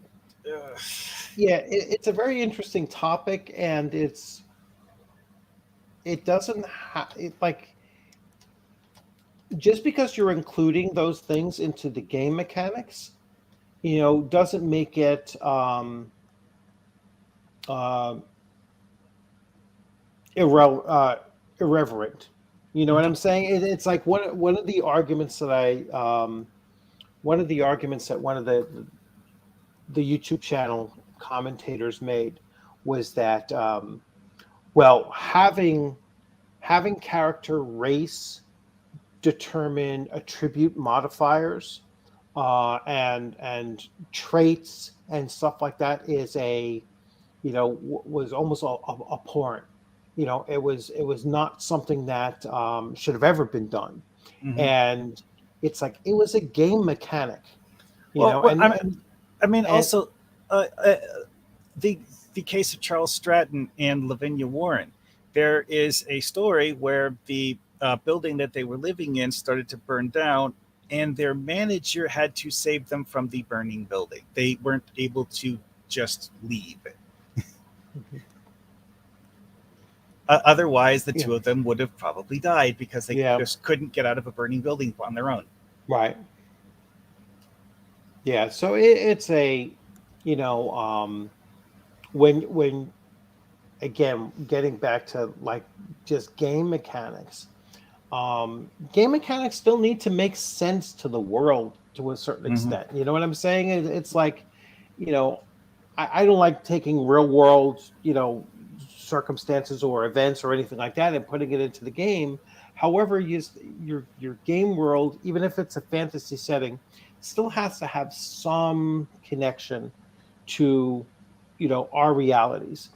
it's a very interesting topic, and it doesn't just because you're including those things into the game mechanics, doesn't make it irreverent. You know what I'm saying? It's like one of the arguments that one of the arguments that one of the YouTube channel commentators made was that well, having character race determine attribute modifiers and traits and stuff like that is was almost abhorrent. It was not something that should have ever been done. Mm-hmm. And it's like it was a game mechanic, also the case of Charles Stratton and Lavinia Warren. There is a story where the building that they were living in started to burn down, and their manager had to save them from the burning building. They weren't able to just leave. Otherwise, the two of them would have probably died because they just couldn't get out of a burning building on their own. Right. Yeah. So it's a, when again, getting back to like just game mechanics still need to make sense to the world to a certain extent. You know what I'm saying? It's like, I don't like taking real world, circumstances or events or anything like that and putting it into the game. However, your game world, even if it's a fantasy setting, still has to have some connection to, our realities.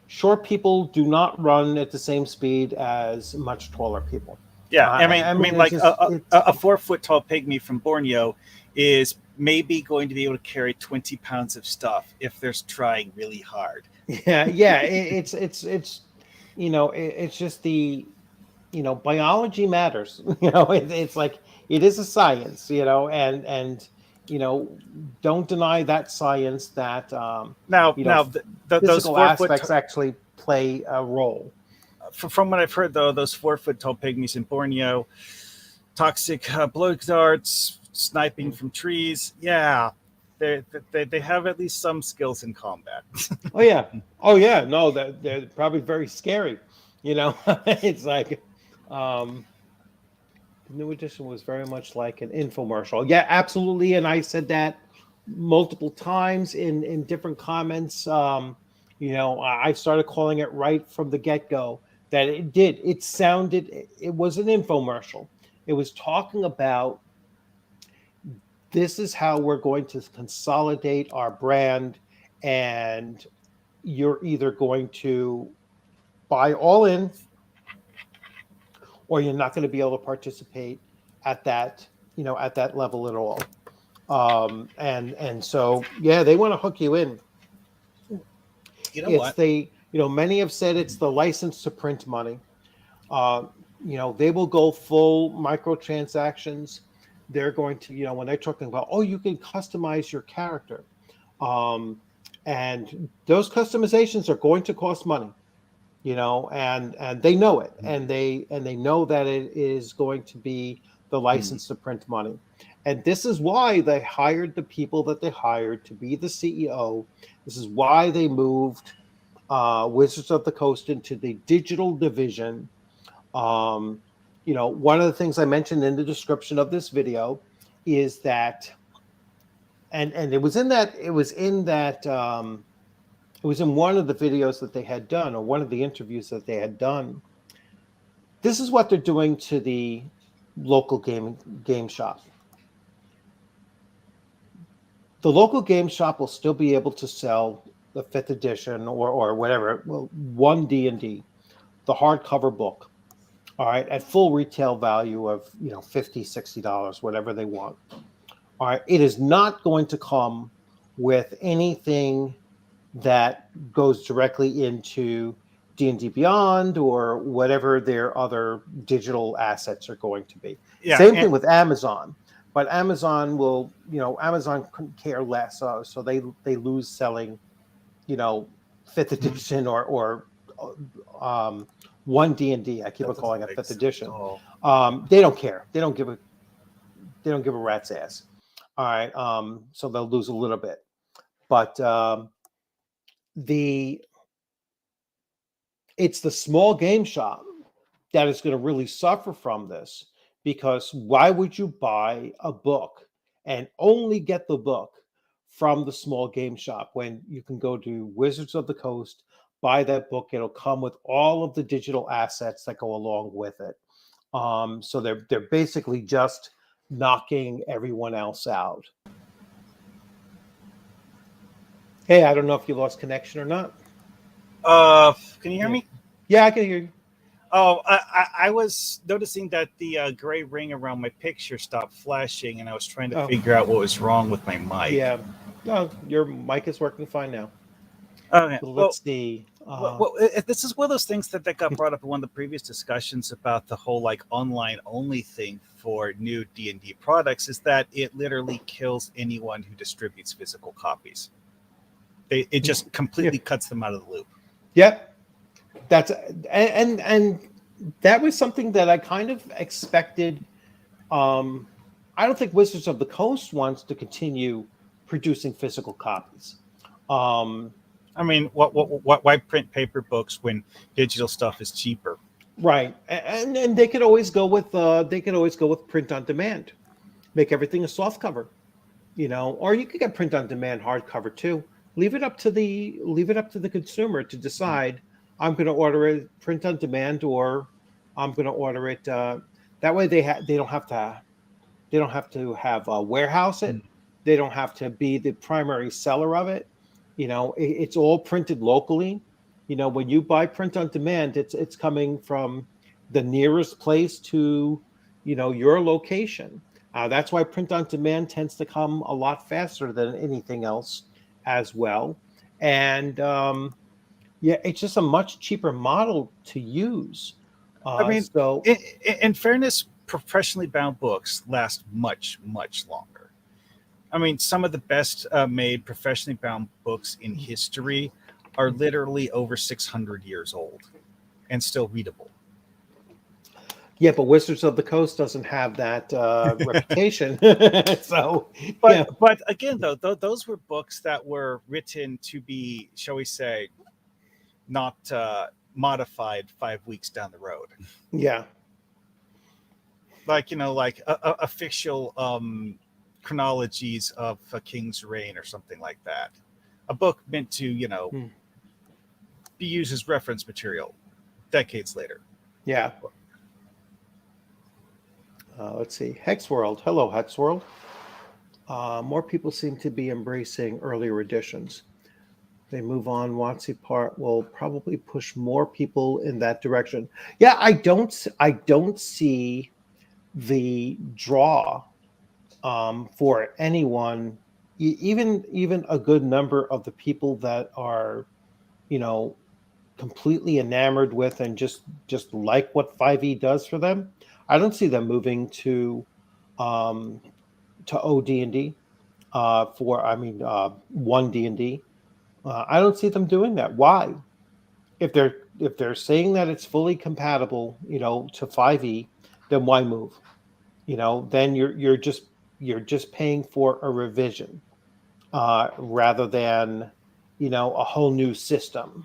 Short people do not run at the same speed as much taller people. Yeah, I mean, like a 4 foot tall pygmy from Borneo is maybe going to be able to carry 20 pounds of stuff if they're trying really hard. Yeah, it's it's just the biology matters. It's like it is a science, and don't deny that science that those physical aspects actually play a role. From what I've heard, though, those 4 foot tall pygmies in Borneo, toxic blood darts, sniping from trees, they have at least some skills in combat. Oh yeah, no, they're probably very scary. It's like the new edition was very much like an infomercial. Yeah, absolutely, and I said that multiple times in different comments. I started calling it right from the get-go that it sounded, it was an infomercial. It was talking about, this is how we're going to consolidate our brand, and you're either going to buy all in, or you're not going to be able to participate at that level at all. And so, they want to hook you in. Many have said it's the license to print money. They will go full microtransactions. They're going to, when they're talking about, you can customize your character. And those customizations are going to cost money, and they know it. And they know that it is going to be the license to print money. And this is why they hired the people that they hired to be the CEO. This is why they moved Wizards of the Coast into the digital division. One of the things I mentioned in the description of this video is that, and it was in one of the videos that they had done, or one of the interviews that they had done. This is what they're doing to the local game shop. The local game shop will still be able to sell the 5th edition or whatever, One D&D, the hardcover book, all right, at full retail value of $50, $60, whatever they want. All right, it is not going to come with anything that goes directly into D&D Beyond or whatever their other digital assets are going to be. Same thing with Amazon. But Amazon will, Amazon couldn't care less. So they lose selling, 5th edition or One D&D. I keep on calling it 5th edition. They don't care. They don't give a rat's ass. All right. So they'll lose a little bit, but it's the small game shop that is going to really suffer from this, because why would you buy a book and only get the book from the small game shop when you can go to Wizards of the Coast, buy that book? It'll come with all of the digital assets that go along with it. So they're basically just knocking everyone else out. Hey, I don't know if you lost connection or not. Can you hear me? Yeah, I can hear you. Oh, I was noticing that the gray ring around my picture stopped flashing, and I was trying to figure out what was wrong with my mic. Yeah, no, your mic is working fine now. Okay. So let's see. This is one of those things that got brought up in one of the previous discussions about the whole like online only thing for new D&D products, is that it literally kills anyone who distributes physical copies. It just completely cuts them out of the loop. Yep. That's and that was something that I kind of expected. I don't think Wizards of the Coast wants to continue producing physical copies. I mean, why print paper books when digital stuff is cheaper? Right, and they could always go with print on demand, make everything a soft cover, or you could get print on demand hardcover too. Leave it up to the consumer to decide. I'm going to order it print on demand, or I'm going to order it. That way, they don't have to have warehouse it. They don't have to be the primary seller of it. It's all printed locally. When you buy print on demand, it's coming from the nearest place to your location. That's why print on demand tends to come a lot faster than anything else as well. And it's just a much cheaper model to use. I mean, so in fairness, professionally bound books last much, much longer. I mean, some of the best made professionally bound books in history are literally over 600 years old and still readable. Yeah, but Wizards of the Coast doesn't have that reputation. But again, though, those were books that were written to be, shall we say, not modified 5 weeks down the road. Yeah, like official chronologies of a king's reign or something like that. A book meant to be used as reference material decades later. Yeah. Let's see. Hex World. Hello, Hex World. More people seem to be embracing earlier editions. They move on. WotC part will probably push more people in that direction. Yeah, I don't see the draw for anyone, even a good number of the people that are, completely enamored with and just like what 5e does for them. I don't see them moving to OD&D One D&D. I don't see them doing that. Why? If they're saying that it's fully compatible, to 5e, then why move? Then you're just paying for a revision rather than a whole new system.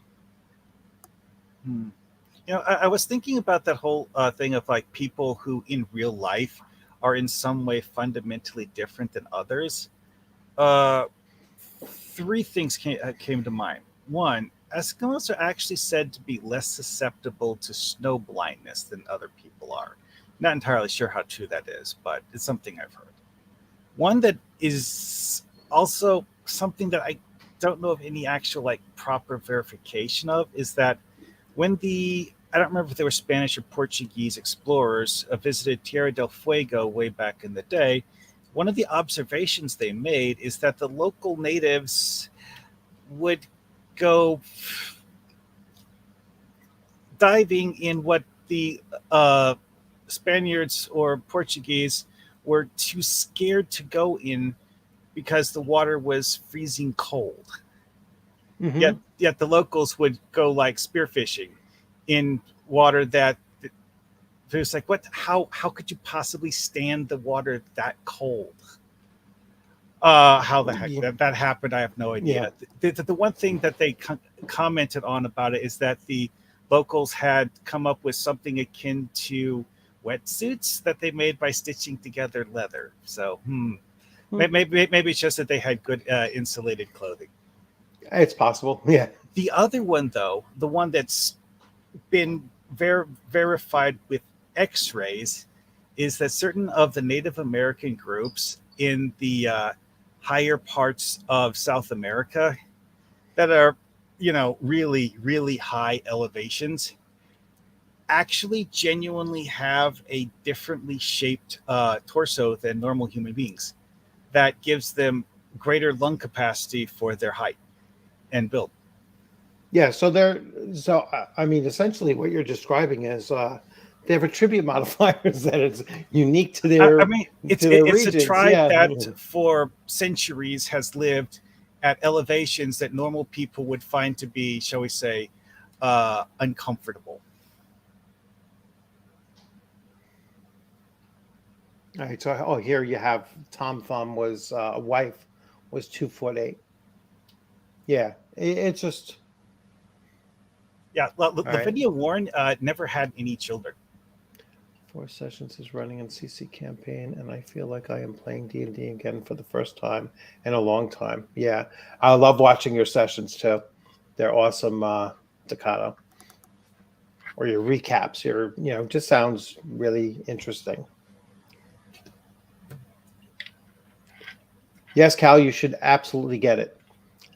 I was thinking about that whole thing of like people who in real life are in some way fundamentally different than others. Three things came to mind. One, Eskimos are actually said to be less susceptible to snow blindness than other people are. Not entirely sure how true that is, but it's something I've heard. One that is also something that I don't know of any actual like proper verification of is that when I don't remember if they were Spanish or Portuguese explorers visited Tierra del Fuego way back in the day, one of the observations they made is that the local natives would go diving in what the Spaniards or Portuguese were too scared to go in because the water was freezing cold. Mm-hmm. Yet the locals would go like spearfishing in water that there's like, what? How could you possibly stand the water that cold? How the heck that happened, I have no idea. The one thing that they commented on about it is that the locals had come up with something akin to wetsuits that they made by stitching together leather. So, maybe it's just that they had good insulated clothing. It's possible. Yeah. The other one, though, the one that's been verified with X-rays, is that certain of the Native American groups in the higher parts of South America that are, really, really high elevations, actually genuinely have a differently shaped torso than normal human beings. That gives them greater lung capacity for their height and build. Yeah. So I mean, essentially what you're describing is they have attribute modifiers that is unique to their it's regions. a tribe that for centuries has lived at elevations that normal people would find to be, shall we say, uncomfortable. All right. So here you have Tom Thumb was a wife was 2'8". Yeah. It's just. Yeah, Lavinia Warren never had any children. 4 sessions is running in CC campaign, and I feel like I am playing D&D again for the first time in a long time. Yeah, I love watching your sessions too. They're awesome, Staccato. Or your recaps. Just sounds really interesting. Yes, Cal, you should absolutely get it.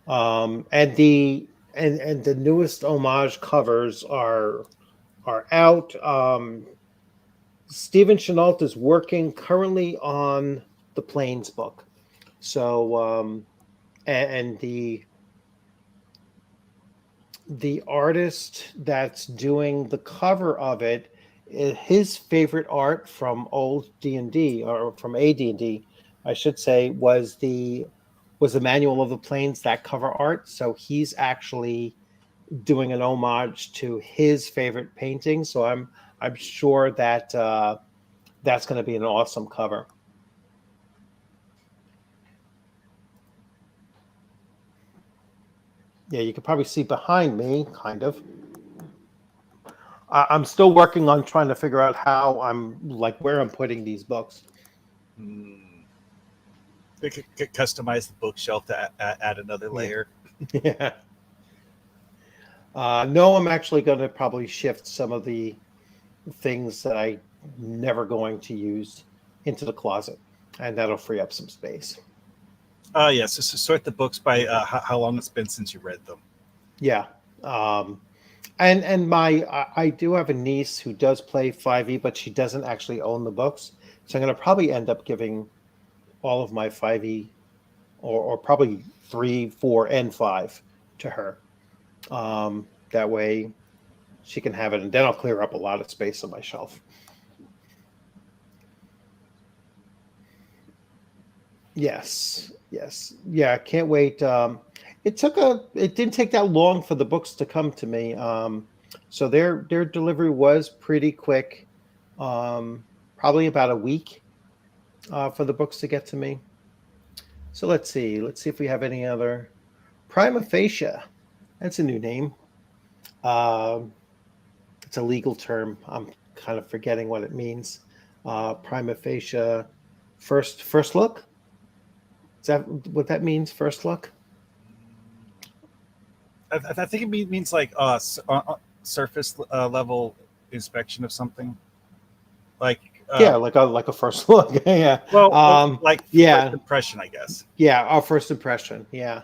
And the newest homage covers are out. Stephen Chenault is working currently on the Plains book. So, and the artist that's doing the cover of it, his favorite art from old D&D, or from AD&D, I should say, was the Manual of the Plains, that cover art. So he's actually doing an homage to his favorite painting. So I'm sure that that's going to be an awesome cover. Yeah, you can probably see behind me, kind of. I'm still working on trying to figure out how where I'm putting these books. They could customize the bookshelf to add another layer. Yeah. No, I'm actually going to probably shift some of the things that I'm never going to use into the closet, and that'll free up some space. Yes. So sort the books by how long it's been since you read them. Yeah. And I do have a niece who does play 5e, but she doesn't actually own the books. So I'm going to probably end up giving all of my 5e or probably 3, 4, and 5 to her. That way she can have it, and then I'll clear up a lot of space on my shelf. Yes. Yeah, I can't wait. It didn't take that long for the books to come to me. So their delivery was pretty quick. Probably about a week for the books to get to me. So let's see if we have any other. Prima facie. That's a new name. It's a legal term. I'm kind of forgetting what it means. Prima facie, first look. Is that what that means? First look. I think it means like surface level inspection of something. Like like a first look. Yeah. Well, first impression, I guess. Yeah, our first impression. Yeah.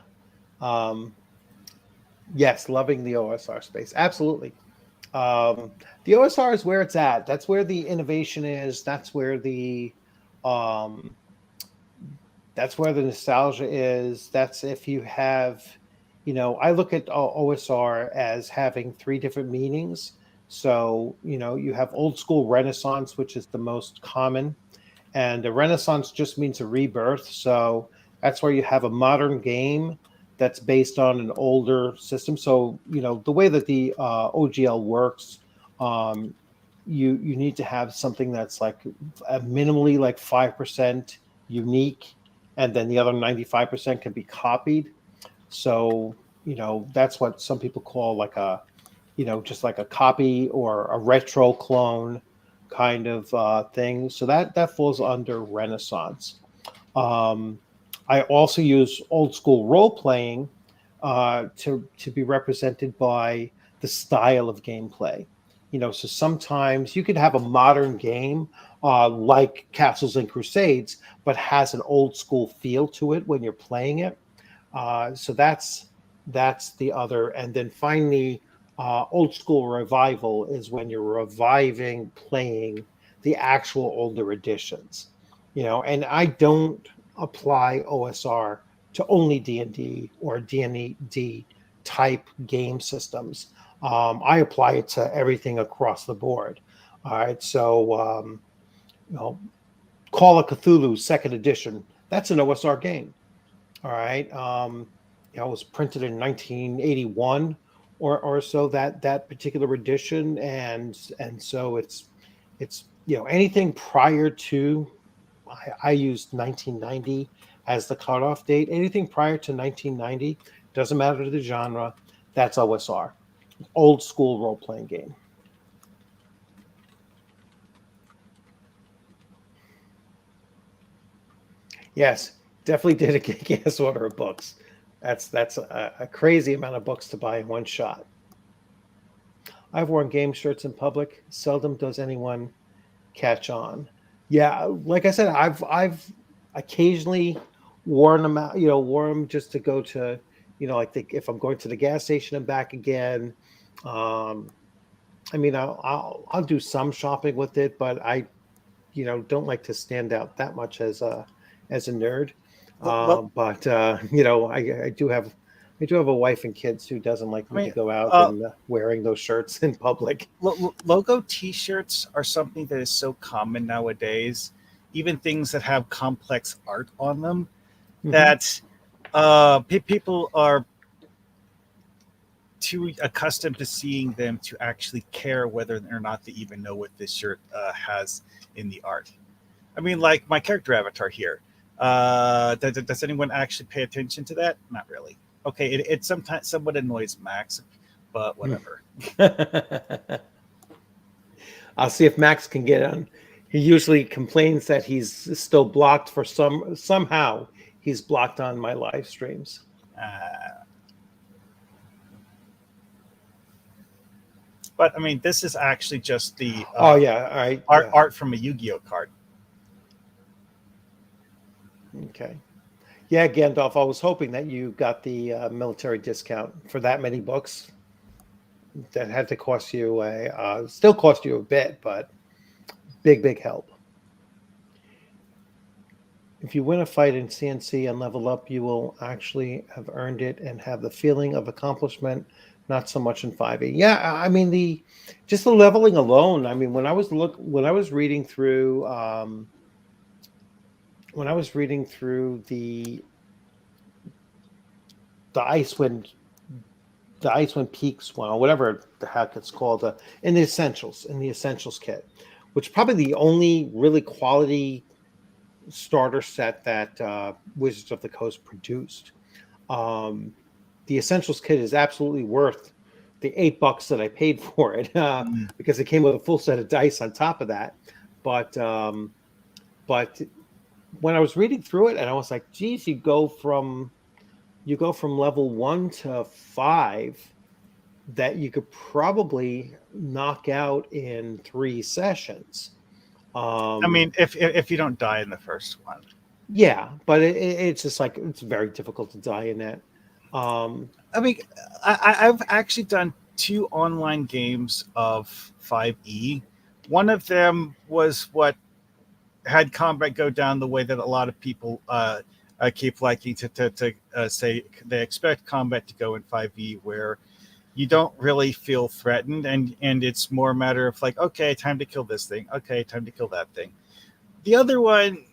Yes, loving the OSR space. Absolutely. The OSR is where it's at. That's where the innovation is. That's where the nostalgia is. That's if you have, I look at OSR as having 3 different meanings. So, you have old school Renaissance, which is the most common. And a Renaissance just means a rebirth. So that's where you have a modern game that's based on an older system. So, the way that the OGL works, you need to have something that's like minimally like 5% unique, and then the other 95% can be copied. So, that's what some people call like a just like a copy or a retro clone kind of thing. So that falls under Renaissance. I also use old school role playing to be represented by the style of gameplay. So sometimes you could have a modern game like Castles and Crusades, but has an old school feel to it when you're playing it. So that's the other. And then finally, old school revival is when you're reviving playing the actual older editions. And I don't apply OSR to only D&D or D&D type game systems. I apply it to everything across the board. All right, so Call of Cthulhu Second Edition. That's an OSR game. All right, it was printed in 1981 or so, that particular edition, and so it's anything prior to, I used 1990 as the cutoff date. Anything prior to 1990, doesn't matter the genre, that's OSR, old school role playing game. Yes, definitely did a kick-ass order of books. That's a crazy amount of books to buy in one shot. I've worn game shirts in public. Seldom does anyone catch on. Yeah, like I said, I've occasionally worn them out. Wore them just to go to, if I'm going to the gas station and back again. I mean, I'll do some shopping with it, but I, don't like to stand out that much as a nerd. But I do have a wife and kids who doesn't like me to go out and wearing those shirts in public. Logo T-shirts are something that is so common nowadays. Even things that have complex art on them, that people are too accustomed to seeing them to actually care whether or not they even know what this shirt has in the art. I mean, like my character avatar here. Does anyone actually pay attention to that? Not really. Okay, it sometimes somewhat annoys Max, but whatever. I'll see if Max can get on. He usually complains that he's still blocked for somehow he's blocked on my live streams. But I mean, this is actually just the all right, art from a Yu-Gi-Oh card. Okay. Yeah, Gandalf, I was hoping that you got the military discount for that many books. That had to cost you still cost you a bit, but big help. If you win a fight in CNC and level up, you will actually have earned it and have the feeling of accomplishment, not so much in 5e. Yeah, I mean just the leveling alone. I mean, when I was reading through the Icewind Peaks one, or whatever the heck it's called, in the Essentials kit, which is probably the only really quality starter set that Wizards of the Coast produced. The Essentials kit is absolutely worth the $8 that I paid for it because it came with a full set of dice on top of that. But when I was reading through it, and I was like, geez, you go from level 1 to 5 that you could probably knock out in 3 sessions. I mean, if you don't die in the first one. Yeah, but it's just like, it's very difficult to die in that. I mean, I've actually done 2 online games of 5e. One of them was what had combat go down the way that a lot of people keep liking to say they expect combat to go in 5e, where you don't really feel threatened, and it's more a matter of like, okay, time to kill this thing. Okay, time to kill that thing. The other one,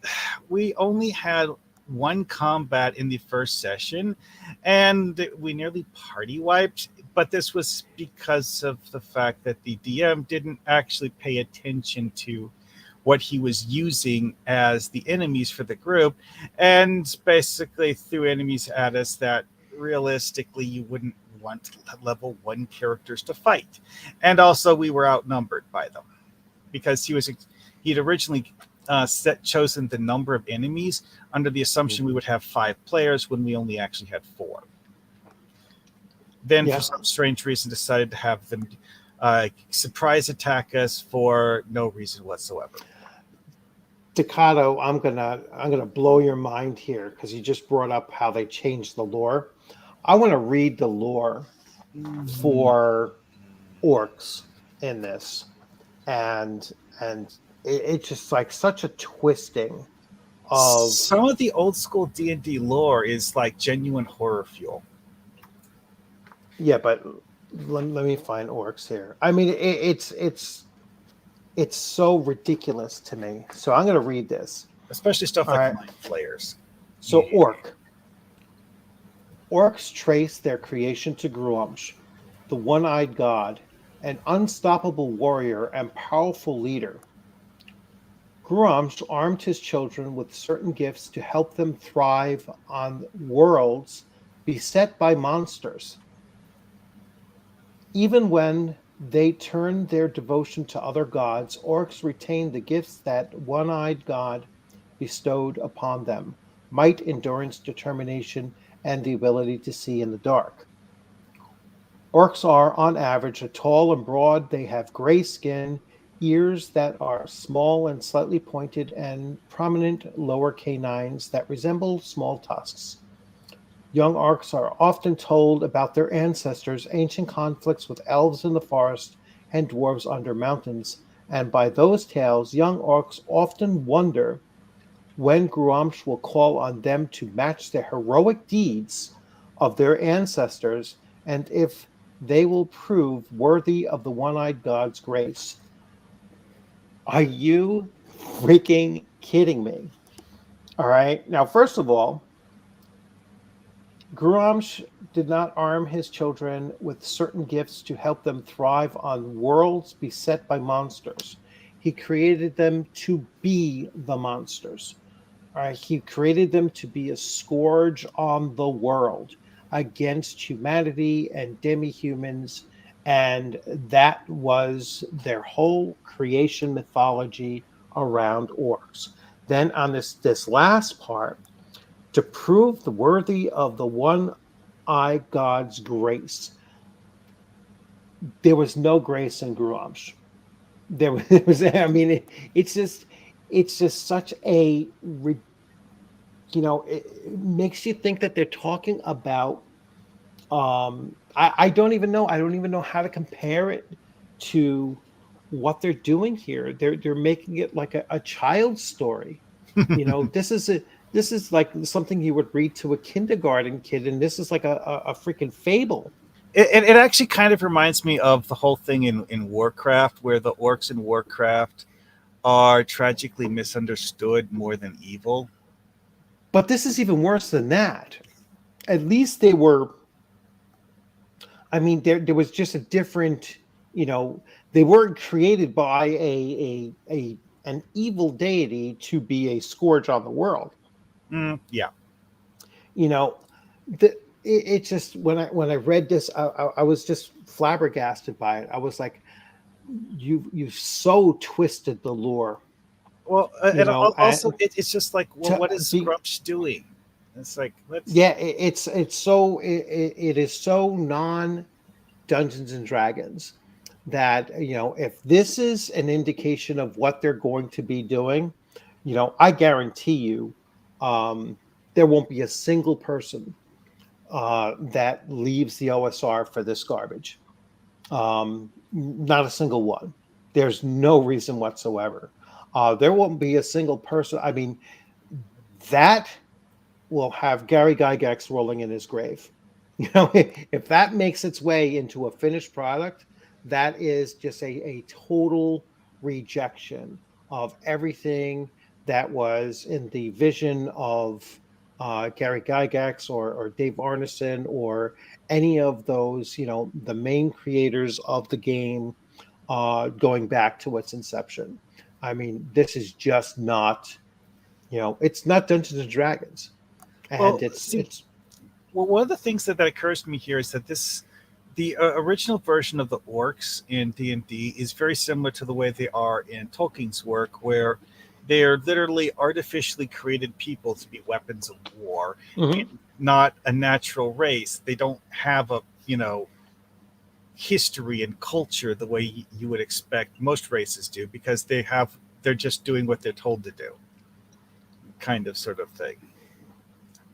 we only had 1 combat in the first session, and we nearly party wiped. But this was because of the fact that the DM didn't actually pay attention to what he was using as the enemies for the group, and basically threw enemies at us that realistically you wouldn't want level 1 characters to fight. And also we were outnumbered by them because he'd originally chosen the number of enemies under the assumption we would have 5 players when we only actually had 4. Then for some strange reason decided to have them surprise attack us for no reason whatsoever. Staccato, I'm gonna blow your mind here because you just brought up how they changed the lore. I want to read the lore for orcs in this, and it's just like such a twisting of some of the old school D&D lore is like genuine horror fuel. Yeah, but let me find orcs here. I mean, it's so ridiculous to me. So I'm going to read this. Especially stuff like Mind Flayers. So orc. Orcs trace their creation to Gruumsh, the one-eyed god, an unstoppable warrior and powerful leader. Gruumsh armed his children with certain gifts to help them thrive on worlds beset by monsters. Even when they turned their devotion to other gods, orcs retained the gifts that one-eyed god bestowed upon them: might, endurance, determination, and the ability to see in the dark. Orcs are, on average, tall and broad. They have gray skin, ears that are small and slightly pointed, and prominent lower canines that resemble small tusks. Young orcs are often told about their ancestors' ancient conflicts with elves in the forest and dwarves under mountains, and by those tales, young orcs often wonder when Gruumsh will call on them to match the heroic deeds of their ancestors, and if they will prove worthy of the one-eyed god's grace. Are you freaking kidding me? All right. Now, first of all, Gruumsh did not arm his children with certain gifts to help them thrive on worlds beset by monsters. He created them to be the monsters. All right? He created them to be a scourge on the world against humanity and demi-humans, and that was their whole creation mythology around orcs. Then on this last part, to prove the worthy of the one-eyed god's grace. There was no grace in Gruumsh. There was. I mean, it's just such a, it makes you think that they're talking about. I don't even know. I don't even know how to compare it to what they're doing here. They're making it like a child's story. This is like something you would read to a kindergarten kid, and this is like a freaking fable. It actually kind of reminds me of the whole thing in Warcraft, where the orcs in Warcraft are tragically misunderstood more than evil. But this is even worse than that. At least they were. I mean, there was just a different. They weren't created by an evil deity to be a scourge on the world. Yeah. It just when I read this, I was just flabbergasted by it. I was like, you've so twisted the lore. Well, it's just like, well, what is Gruumsh doing? It's like, it is so non Dungeons and Dragons that if this is an indication of what they're going to be doing, I guarantee you. There won't be a single person that leaves the OSR for this garbage. Not a single one. There's no reason whatsoever. There won't be a single person. I mean, that will have Gary Gygax rolling in his grave. If that makes its way into a finished product, that is just a total rejection of everything that was in the vision of Gary Gygax or Dave Arneson or any of those, the main creators of the game going back to its inception. I mean, this is just not, it's not Dungeons and Dragons. And one of the things that occurs to me here is that this the original version of the orcs in D&D is very similar to the way they are in Tolkien's work, where they're literally artificially created people to be weapons of war, and not a natural race. They don't have a history and culture the way you would expect most races do, because they're just doing what they're told to do, kind of sort of thing.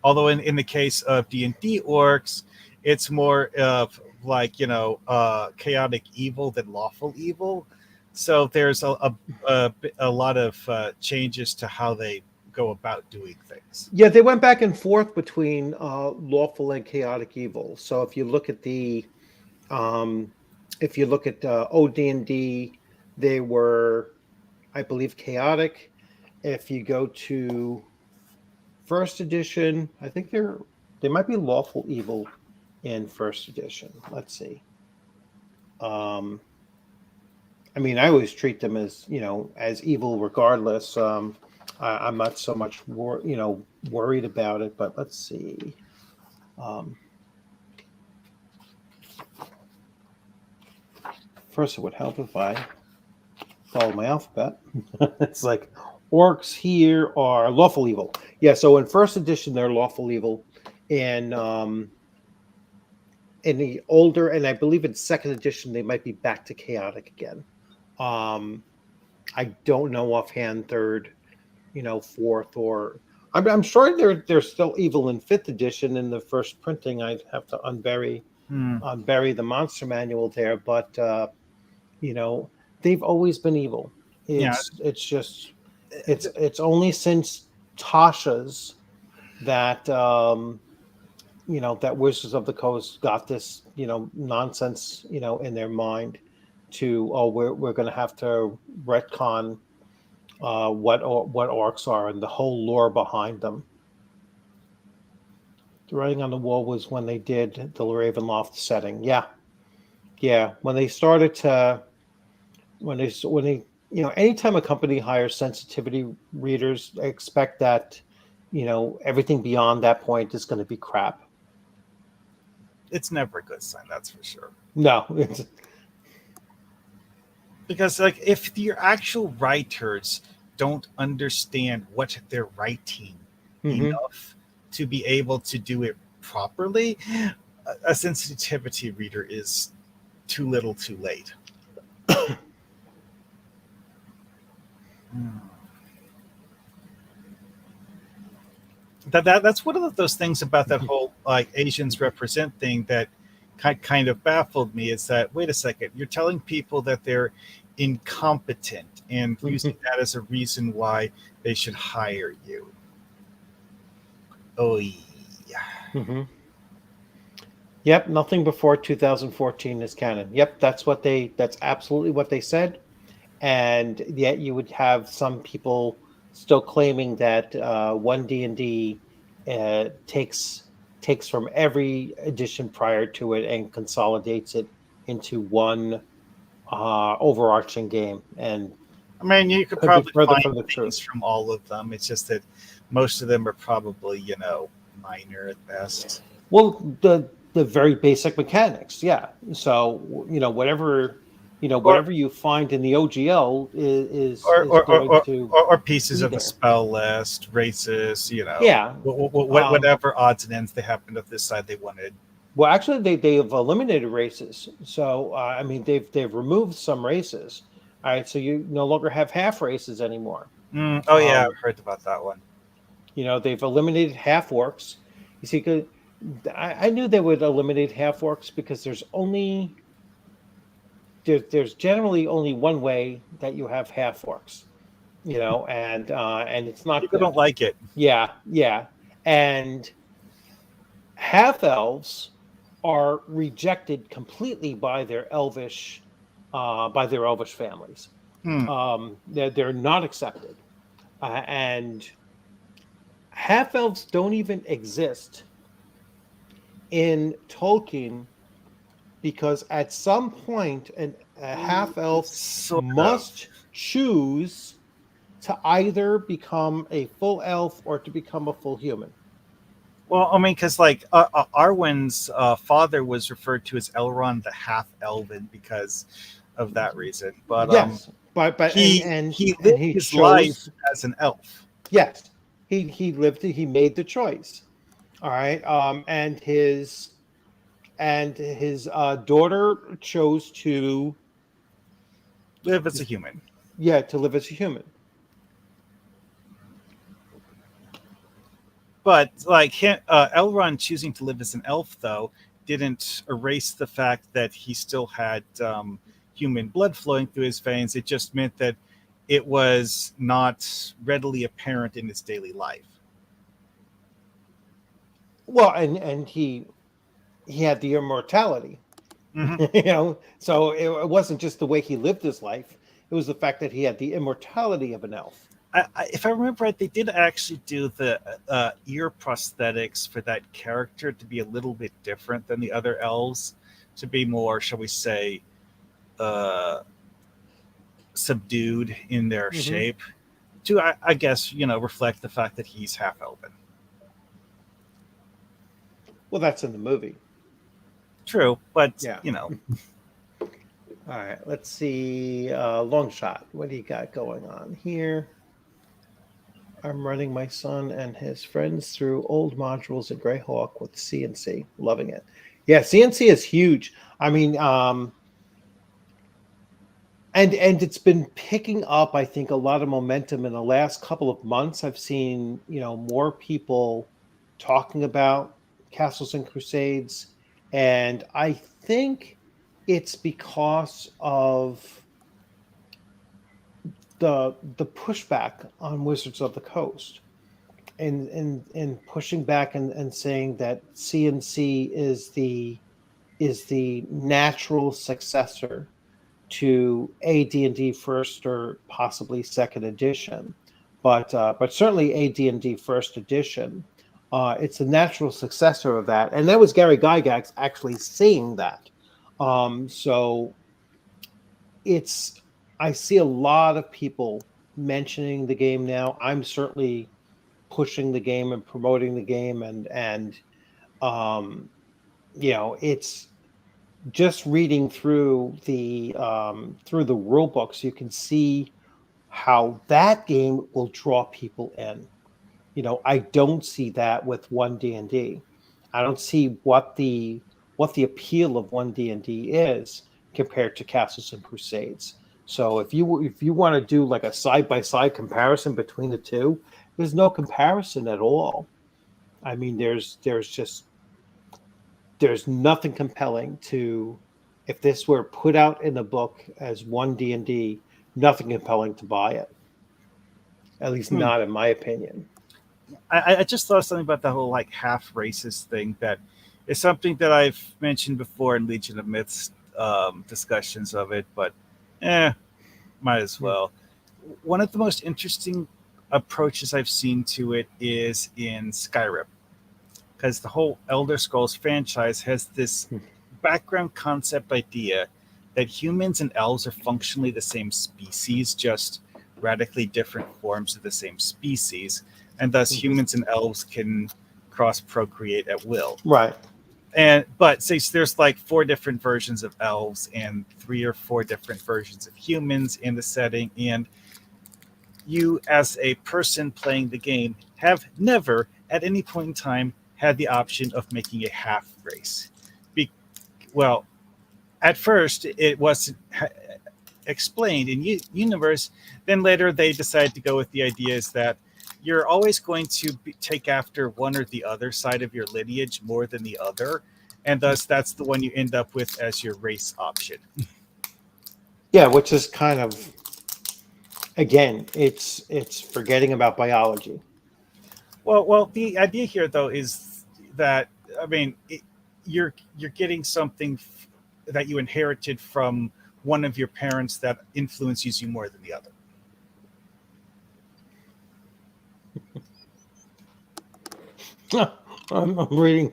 Although in the case of D&D orcs, it's more of like chaotic evil than lawful evil. So there's a lot of changes to how they go about doing things. Yeah, they went back and forth between lawful and chaotic evil. So if you look at OD&D, they were, I believe, chaotic. If you go to first edition, I think they might be lawful evil in first edition. Let's see. I mean, I always treat them as as evil regardless. I'm not so much worried about it, but let's see. First, it would help if I follow my alphabet. It's like orcs here are lawful evil. Yeah, so in first edition they're lawful evil, and in the older, and I believe in second edition they might be back to chaotic again. I don't know offhand third, fourth, or I'm sure they're still evil in fifth edition. In the first printing, I'd have to unbury the monster manual there, but they've always been evil. It's just it's only since Tasha's that that Wizards of the Coast got this nonsense in their mind to we're going to have to retcon what orcs are and the whole lore behind them. The writing on the wall was when they did the Ravenloft setting. Yeah, when they started to when they anytime a company hires sensitivity readers, they expect that everything beyond that point is going to be crap. It's never a good sign, that's for sure. No, because like if your actual writers don't understand what they're writing enough to be able to do it properly, a sensitivity reader is too little too late. That's one of those things about that whole like Asians represent thing that kind of baffled me, is that, wait a second, you're telling people that they're incompetent and using that as a reason why they should hire you. Oh yeah. Yep, nothing before 2014 is canon. Yep, that's absolutely what they said. And yet you would have some people still claiming that One D&D takes from every edition prior to it and consolidates it into one overarching game. And I mean, you could probably find things from all of them. It's just that most of them are probably minor at best. Well, the very basic mechanics, yeah. So whatever you find in the OGL is going to pieces of the spell list, races, yeah, whatever odds and ends they happened to decide they wanted. Well, actually, they've eliminated races. So I mean, they've removed some races. All right, so you no longer have half races anymore. Oh yeah, I've heard about that one. They've eliminated half orcs. You see, I knew they would eliminate half orcs because there's generally only one way that you have half orcs, and it's not people don't like it. Yeah, and half elves are rejected completely by their elvish families. They're not accepted, and half elves don't even exist in Tolkien, because at some point a half elf must choose to either become a full elf or to become a full human. Well, I mean, because like Arwen's father was referred to as Elrond the Half Elven because of that reason. But Yes, but he and lived he his life chose. as an elf. Yes, he lived. He made the choice. All right. And his daughter chose to, Live as a human. yeah, to live as a human. But like Elrond choosing to live as an elf, though, didn't erase the fact that he still had human blood flowing through his veins. It just meant that it was not readily apparent in his daily life. Well, and he had the immortality, Hmm. So it wasn't just the way he lived his life; it was the fact that he had the immortality of an elf. If I remember right, they did actually do the ear prosthetics for that character to be a little bit different than the other elves, to be more, shall we say, uh, subdued in their Hmm. shape, to I guess reflect the fact that he's half elven. Well, that's in the movie. True, but Yeah. All right. Let's see. Long shot. What do you got going on here? I'm running my son and his friends through old modules at Greyhawk with CNC. Loving it. Yeah, CNC is huge. I mean, and it's been picking up, I think, a lot of momentum in the last couple of months. I've seen, more people talking about Castles and Crusades, and I think it's because of the pushback on Wizards of the Coast, and pushing back and saying that CNC is the natural successor to AD&D first or possibly second edition, but certainly AD&D first edition. It's a natural successor of that, and that was Gary Gygax actually saying that. So it's I see a lot of people mentioning the game now. I'm certainly pushing the game and promoting the game, and um, it's just reading through the rule books, you can see how that game will draw people in. I don't see that with One D&D. I don't see what the appeal of One D&D is compared to Castles and Crusades. So if you want to do like a side by side comparison between the two, there's no comparison at all. I mean, there's nothing compelling to, if this were put out in a book as One D&D, nothing compelling to buy it. At least Hmm. not in my opinion. I just thought something about the whole like half racist thing that is something that I've mentioned before in Legion of Myths discussions of it, but might as Hmm. well. One of the most interesting approaches I've seen to it is in Skyrim, because the whole Elder Scrolls franchise has this background concept idea that humans and elves are functionally the same species, just radically different forms of the same species, and thus Mhm. humans and elves can cross procreate at will. Right. And but say there's like four different versions of elves and three or four different versions of humans in the setting, and you as a person playing the game have never at any point in time had the option of making a half race. Be- well, at first it wasn't explained in universe. Then later they decided to go with the ideas that you're always going to take after one or the other side of your lineage more than the other, and thus that's the one you end up with as your race option. Yeah, which is kind of, again, it's forgetting about biology. Well, the idea here though is that I mean you're getting something that you inherited from one of your parents that influences you more than the other. I'm reading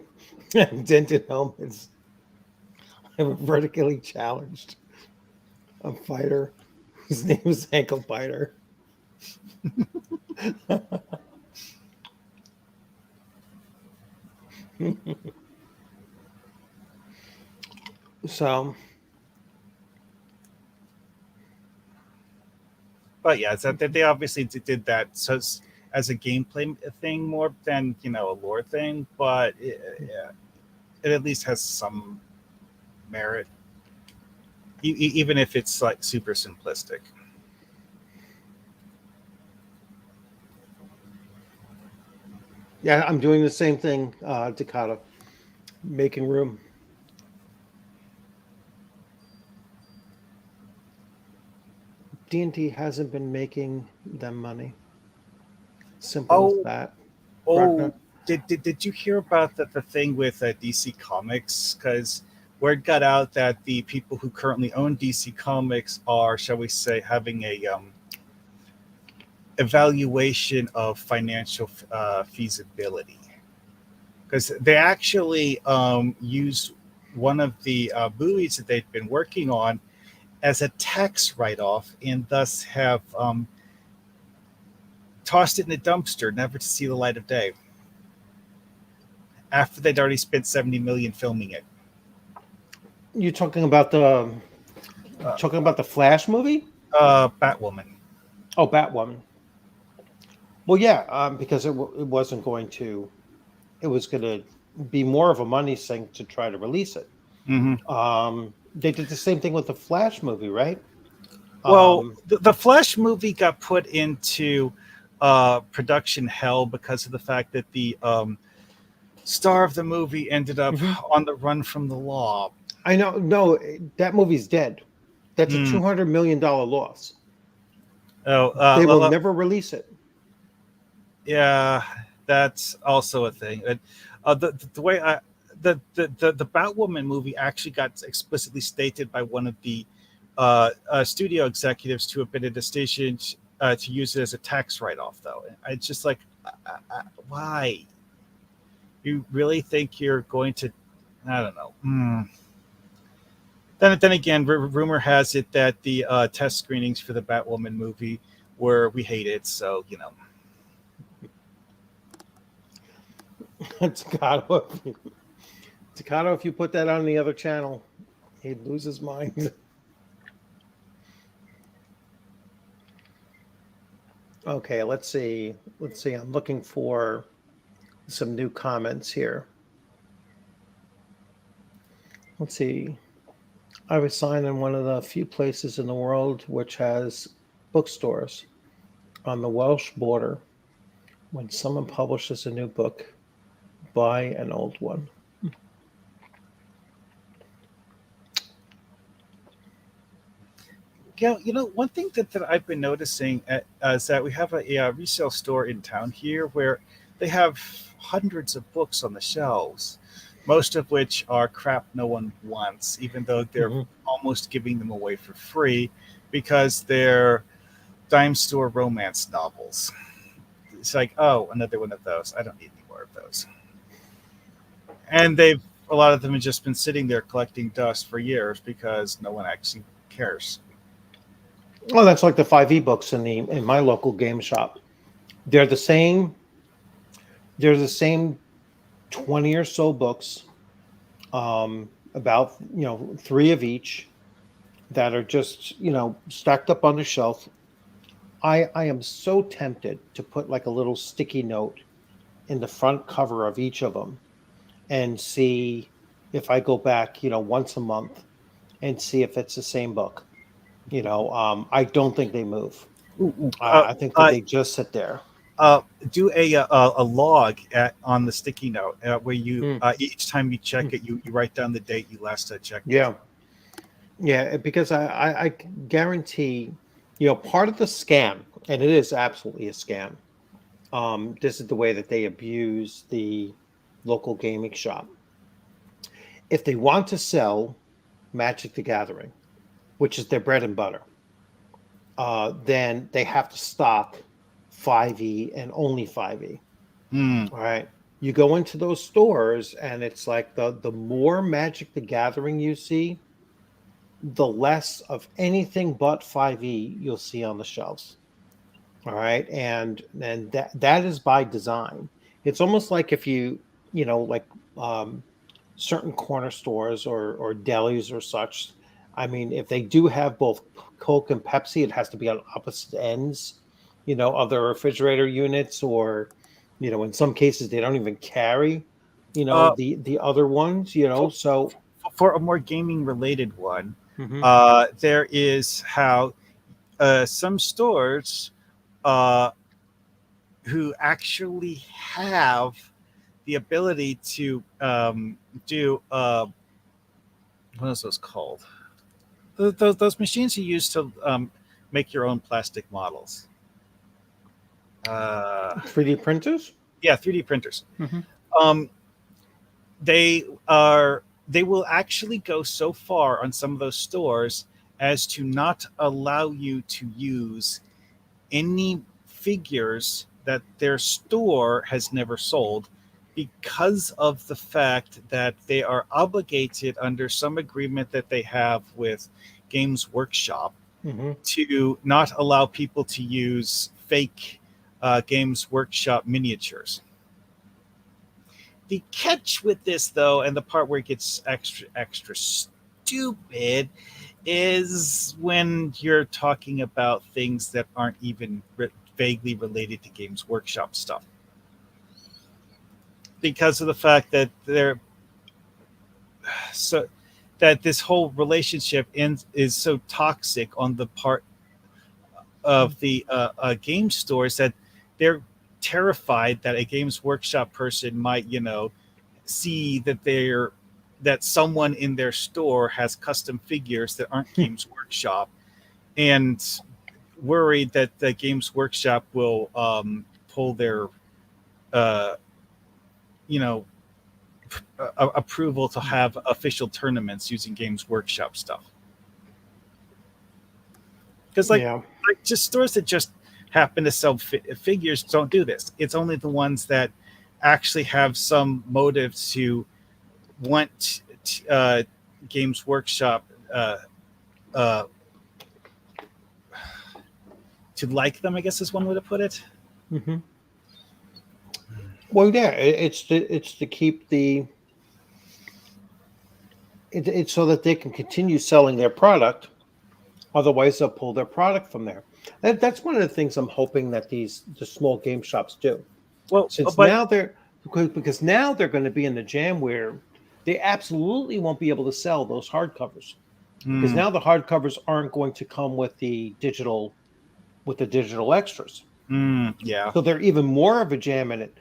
dented helmets. I'm vertically challenged. A fighter whose name is Ankle Biter. So But yeah, so they obviously did that so as a gameplay thing more than a lore thing, but yeah, it at least has some merit, even if it's like super simplistic. yeah, I'm doing the same thing, Dakota, making room. D&D hasn't been making them money. Simple as Oh, that. oh, Ragnar? did you hear about the thing with DC Comics? Because word got out that the people who currently own DC Comics are, shall we say, having a evaluation of financial feasibility, because they actually used one of the movies that they've been working on as a tax write-off, and thus have tossed it in a dumpster, never to see the light of day, after they'd already spent 70 million filming it. You talking about the Flash movie? Batwoman. Oh, Batwoman. Well, yeah, because it wasn't going to. It was going to be more of a money sink to try to release it. Mm-hmm. They did the same thing with the Flash movie, right? Well, the Flash movie got put into production hell because of the fact that the star of the movie ended up on the run from the law. I know. No, that movie's dead. That's a Mm. $200 million loss. Oh, They will never release it. Yeah, that's also a thing. The way the Batwoman movie actually got explicitly stated by one of the studio executives to have been a decision to use it as a tax write-off, though. It's just like, why? You really think you're going to? I don't know. Then again, rumor has it that the test screenings for the Batwoman movie we hate it, so Takano, if you put that on the other channel, he'd lose his mind. Okay, let's see. I'm looking for some new comments here. Let's see. I reside in one of the few places in the world which has bookstores on the Welsh border. When someone publishes a new book, buy an old one. Yeah, one thing that I've been noticing is that we have a resale store in town here where they have hundreds of books on the shelves, most of which are crap no one wants, even though they're almost giving them away for free because they're dime store romance novels. It's like, oh, another one of those. I don't need any more of those. And a lot of them have just been sitting there collecting dust for years because no one actually cares. Well, that's like the 5e books in my local game shop. They're the same. They're the same 20 or so books, about 3 of each, that are just stacked up on the shelf. I am so tempted to put like a little sticky note in the front cover of each of them and see if I go back once a month and see if it's the same book. I don't think they move. I think that they just sit there. Do a log on the sticky note where you each time you check it, you write down the date you last checked Yeah. it. Yeah, because I guarantee, part of the scam, and it is absolutely a scam. This is the way that they abuse the local gaming shop. If they want to sell Magic the Gathering, which is their bread and butter, then they have to stock 5e and only 5e. All right. You go into those stores and it's like the more Magic the Gathering you see, the less of anything but 5e you'll see on the shelves. All right. And that is by design. It's almost like if you, like certain corner stores or delis or such. I mean, if they do have both Coke and Pepsi, it has to be on opposite ends, of the refrigerator units, or, in some cases they don't even carry, Uh, the other ones, for, so. for a more gaming related one, Mhm. there is how some stores uh, who actually have the ability to do what is those called? Those machines you use to make your own plastic models. Uh, 3D printers. yeah, 3D printers. Hmm. Um, they will actually go so far on some of those stores as to not allow you to use any figures that their store has never sold, because of the fact that they are obligated under some agreement that they have with Games Workshop Hmm. to not allow people to use fake Games Workshop miniatures. The catch with this, though, and the part where it gets extra stupid, is when you're talking about things that aren't even vaguely related to Games Workshop stuff, because of the fact that they're so that this whole relationship is so toxic on the part of the game stores, that they're terrified that a Games Workshop person might, see that someone in their store has custom figures that aren't Games Workshop, and worried that the Games Workshop will pull their uh, you know approval to have official tournaments using Games Workshop stuff. Because Yeah. like just stores that just happen to sell figures don't do this. It's only the ones that actually have some motive to want Games Workshop uh, to like them, I guess is one way to put it. Hmm. Well, yeah, it's to keep it's so that they can continue selling their product. Otherwise, they'll pull their product from there. That's one of the things I'm hoping that the small game shops do. Well, Since but now they're because now they're going to be in the jam where they absolutely won't be able to sell those hardcovers, because mm, now the hardcovers aren't going to come with the digital extras. yeah. So they're even more of a jam in it.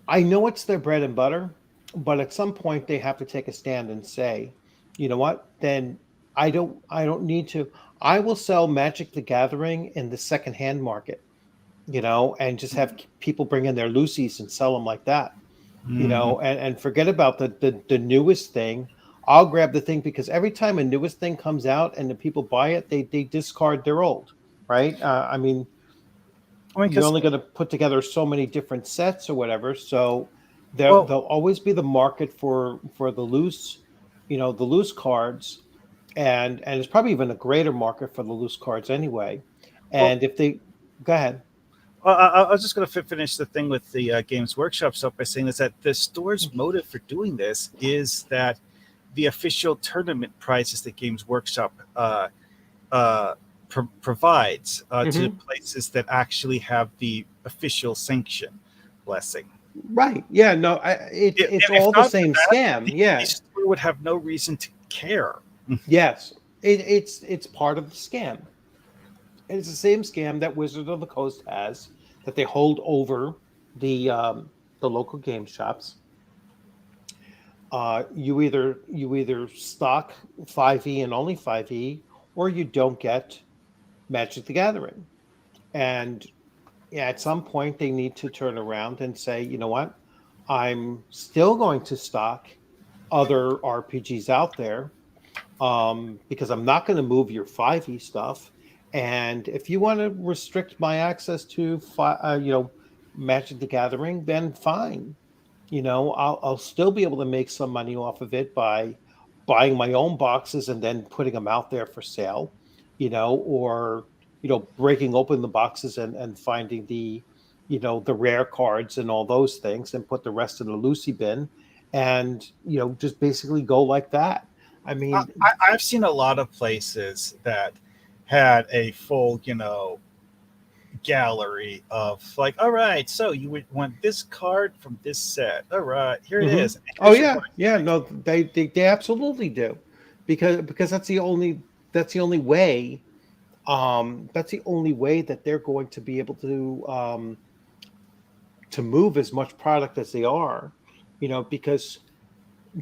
I know it's their bread and butter, but at some point they have to take a stand and say, you know what? Then I don't need to. I will sell Magic the Gathering in the secondhand market, and just have people bring in their Lucy's and sell them like that, Mm, and forget about the newest thing. I'll grab the thing because every time a newest thing comes out and the people buy it, they discard their old, right? I mean, I mean, you're because only going to put together so many different sets or whatever, so well, there'll always be the market for the loose cards, and it's probably even a greater market for the loose cards anyway. well, And if they go ahead. I was just going to finish the thing with the Games Workshop stuff by saying is that the store's motive for doing this is that the official tournament prizes that Games Workshop uh, provides to the Mhm. places that actually have the official sanction blessing. Right, yeah, no, it's If all the not for same that, scam, the yeah. store would have no reason to care. Yes, it's part of the scam. And it's the same scam that Wizard of the Coast has, that they hold over the local game shops. You either stock 5e and only 5e, or you don't get Magic the Gathering. And yeah, at some point they need to turn around and say, you know what? I'm still going to stock other RPGs out there, because I'm not going to move your 5e stuff. And if you want to restrict my access to Magic the Gathering, then fine. I'll still be able to make some money off of it by buying my own boxes and then putting them out there for sale, or breaking open the boxes and finding the rare cards and all those things, and put the rest in the Lucy bin, and just basically go like that. I mean, I've seen a lot of places that had a full, gallery of like, all right, so you would want this card from this set. All right, here it mhm. is. Oh Here's your yeah, price yeah. tag. No, they absolutely do, because that's the only way. That's the only way that they're going to be able to move as much product as they are, because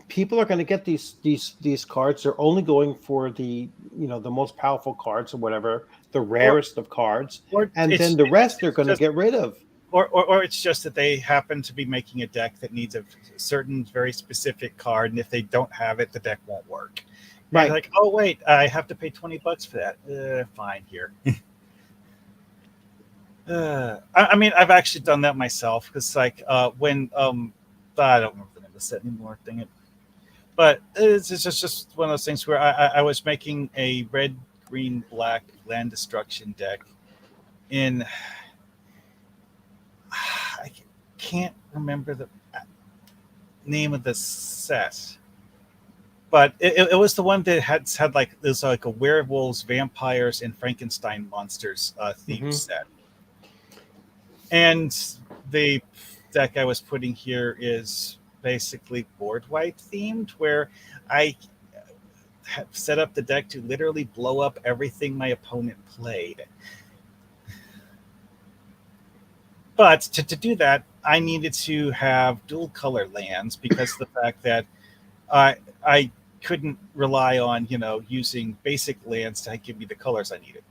people are going to get these cards. They're only going for the most powerful cards or whatever, the Or rarest of cards, or and then the rest they're it's going to just get rid of. or it's just that they happen to be making a deck that needs a certain very specific card, and if they don't have it, the deck won't work. And Right. like, oh wait, I have to pay $20 for that. Fine, here. I mean, I've actually done that myself because, like, when I don't remember the name of the set anymore. Dang it! But it's just one of those things where I was making a red, green, black land destruction deck in I can't remember the name of the set, but it was the one that had like there's like a werewolves, vampires, and Frankenstein monsters theme Hmm. set. And the deck I was putting here is basically board wipe themed, where I have set up the deck to literally blow up everything my opponent played. But to do that, I needed to have dual color lands because of the fact that I couldn't rely on using basic lands to give me the colors I needed.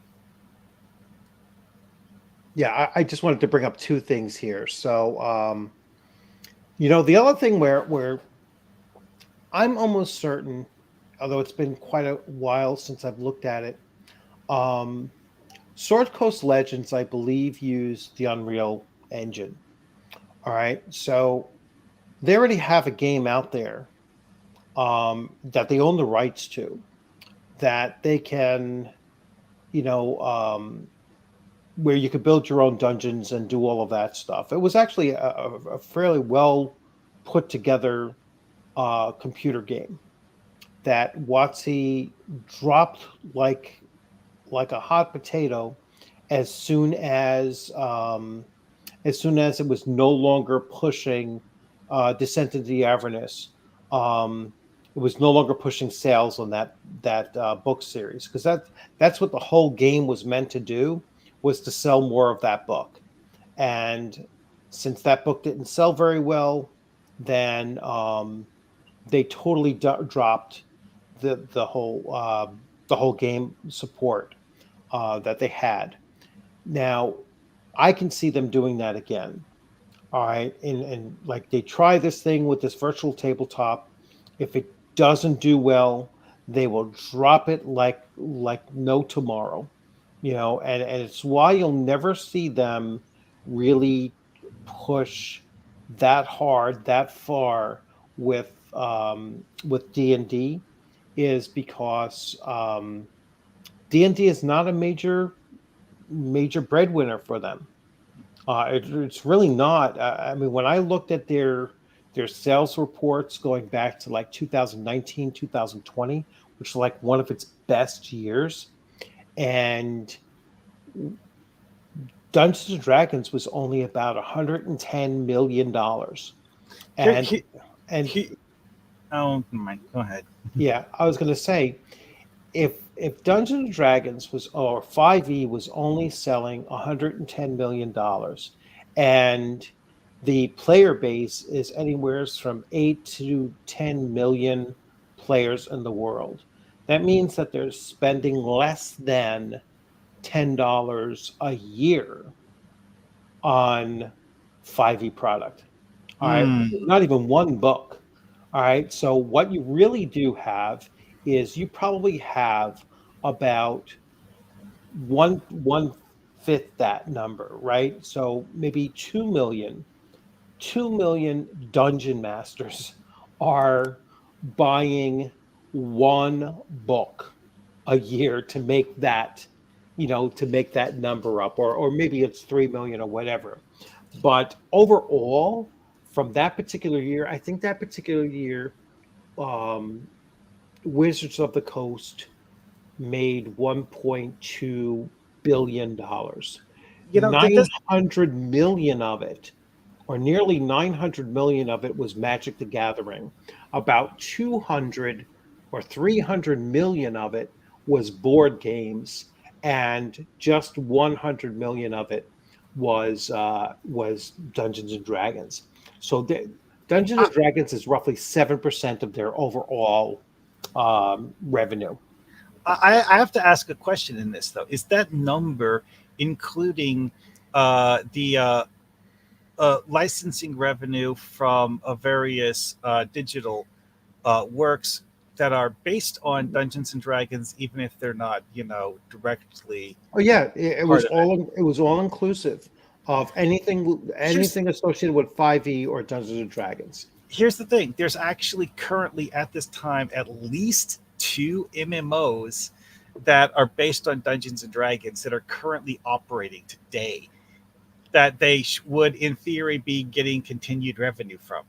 Yeah, I just wanted to bring up two things here. So, the other thing where I'm almost certain, although it's been quite a while since I've looked at it, um, Sword Coast Legends, I believe, use the Unreal Engine. All right, so they already have a game out there that they own the rights to, that they can, you know, um, where you could build your own dungeons and do all of that stuff. It was actually a fairly well put together computer game that WotC dropped like a hot potato as soon as it was no longer pushing Descent into the Avernus. It was no longer pushing sales on that book series, because that's what the whole game was meant to do, was to sell more of that book. And since that book didn't sell very well, then they totally dropped the whole game support that they had. Now, I can see them doing that again. All right, and like they try this thing with this virtual tabletop. If it doesn't do well, they will drop it like no tomorrow. And it's why you'll never see them really push that hard, that far with D&D, is because D&D is not a major breadwinner for them. It's really not. I mean, when I looked at their sales reports going back to like 2019, 2020, which is like one of its best years, and Dungeons and Dragons was only about $110 million. Here, And he, and he, oh, never mind. Go ahead. yeah, I was going to say, if Dungeons and Dragons was, or 5e was only selling $110 million, and the player base is anywhere from 8 to 10 million players in the world, that means that they're spending less than $10 a year on 5e product. All right, Hmm. not even one book. All right, so what you really do have is you probably have about one fifth that number, right? So maybe 2 million dungeon masters are buying one book a year to make that number up, or maybe it's 3 million or whatever. But overall, from that particular year, I think that particular year, Wizards of the Coast made $1.2 billion. You know, this 900 million of it, or nearly 900 million of it, was Magic the Gathering. About 200 or 300 million of it was board games, and just 100 million of it was Dungeons and Dragons. So Dungeons and Dragons is roughly 7% of their overall revenue. I have to ask a question in this though. Is that number including the licensing revenue from various digital works that are based on Dungeons and Dragons, even if they're not, directly? Oh yeah, it was all inclusive of anything associated with 5e or Dungeons and Dragons. Here's the thing: there's actually currently at this time at least 2 MMOs that are based on Dungeons and Dragons that are currently operating today, that they would, in theory, be getting continued revenue from.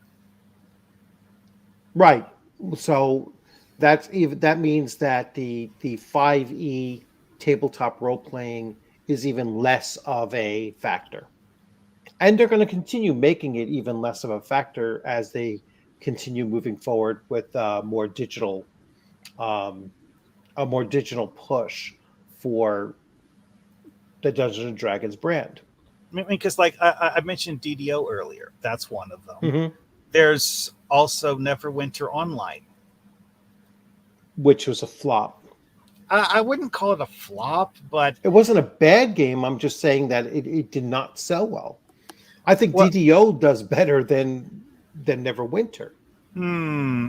Right. So that means that the 5e tabletop role playing is even less of a factor, and they're going to continue making it even less of a factor as they continue moving forward with more digital, a more digital push for the Dungeons and Dragons brand. I mean, because like I mentioned DDO earlier, that's one of them. Mm-hmm. There's also Neverwinter Online, which was a flop. I wouldn't call it a flop, but it wasn't a bad game. I'm just saying that it did not sell well. I think DDO does better than Neverwinter.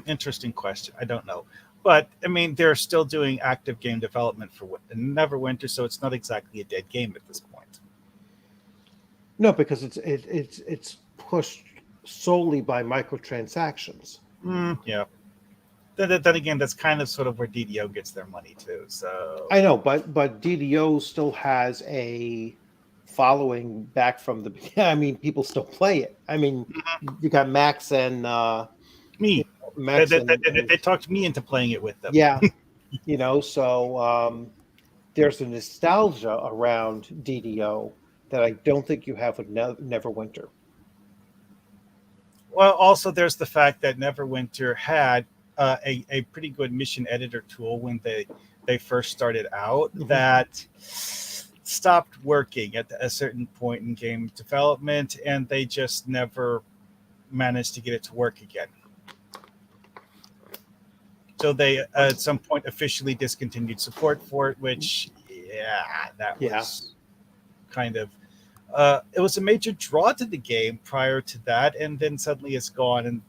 Interesting question. I don't know. But, I mean, they're still doing active game development for Neverwinter, so it's not exactly a dead game at this point. No, because it's pushed solely by microtransactions. Yeah. Then again, that's kind of sort of where DDO gets their money too. So I know, but DDO still has a following back from the beginning. I mean, people still play it. I mean, you got Max and me. Max they talked me into playing it with them. Yeah, so there's a nostalgia around DDO that I don't think you have with Neverwinter. Well, also there's the fact that Neverwinter had a pretty good mission editor tool when they first started out that stopped working at a certain point in game development, and they just never managed to get it to work again. So they at some point officially discontinued support for it, which was kind of it was a major draw to the game prior to that, and then suddenly it's gone. And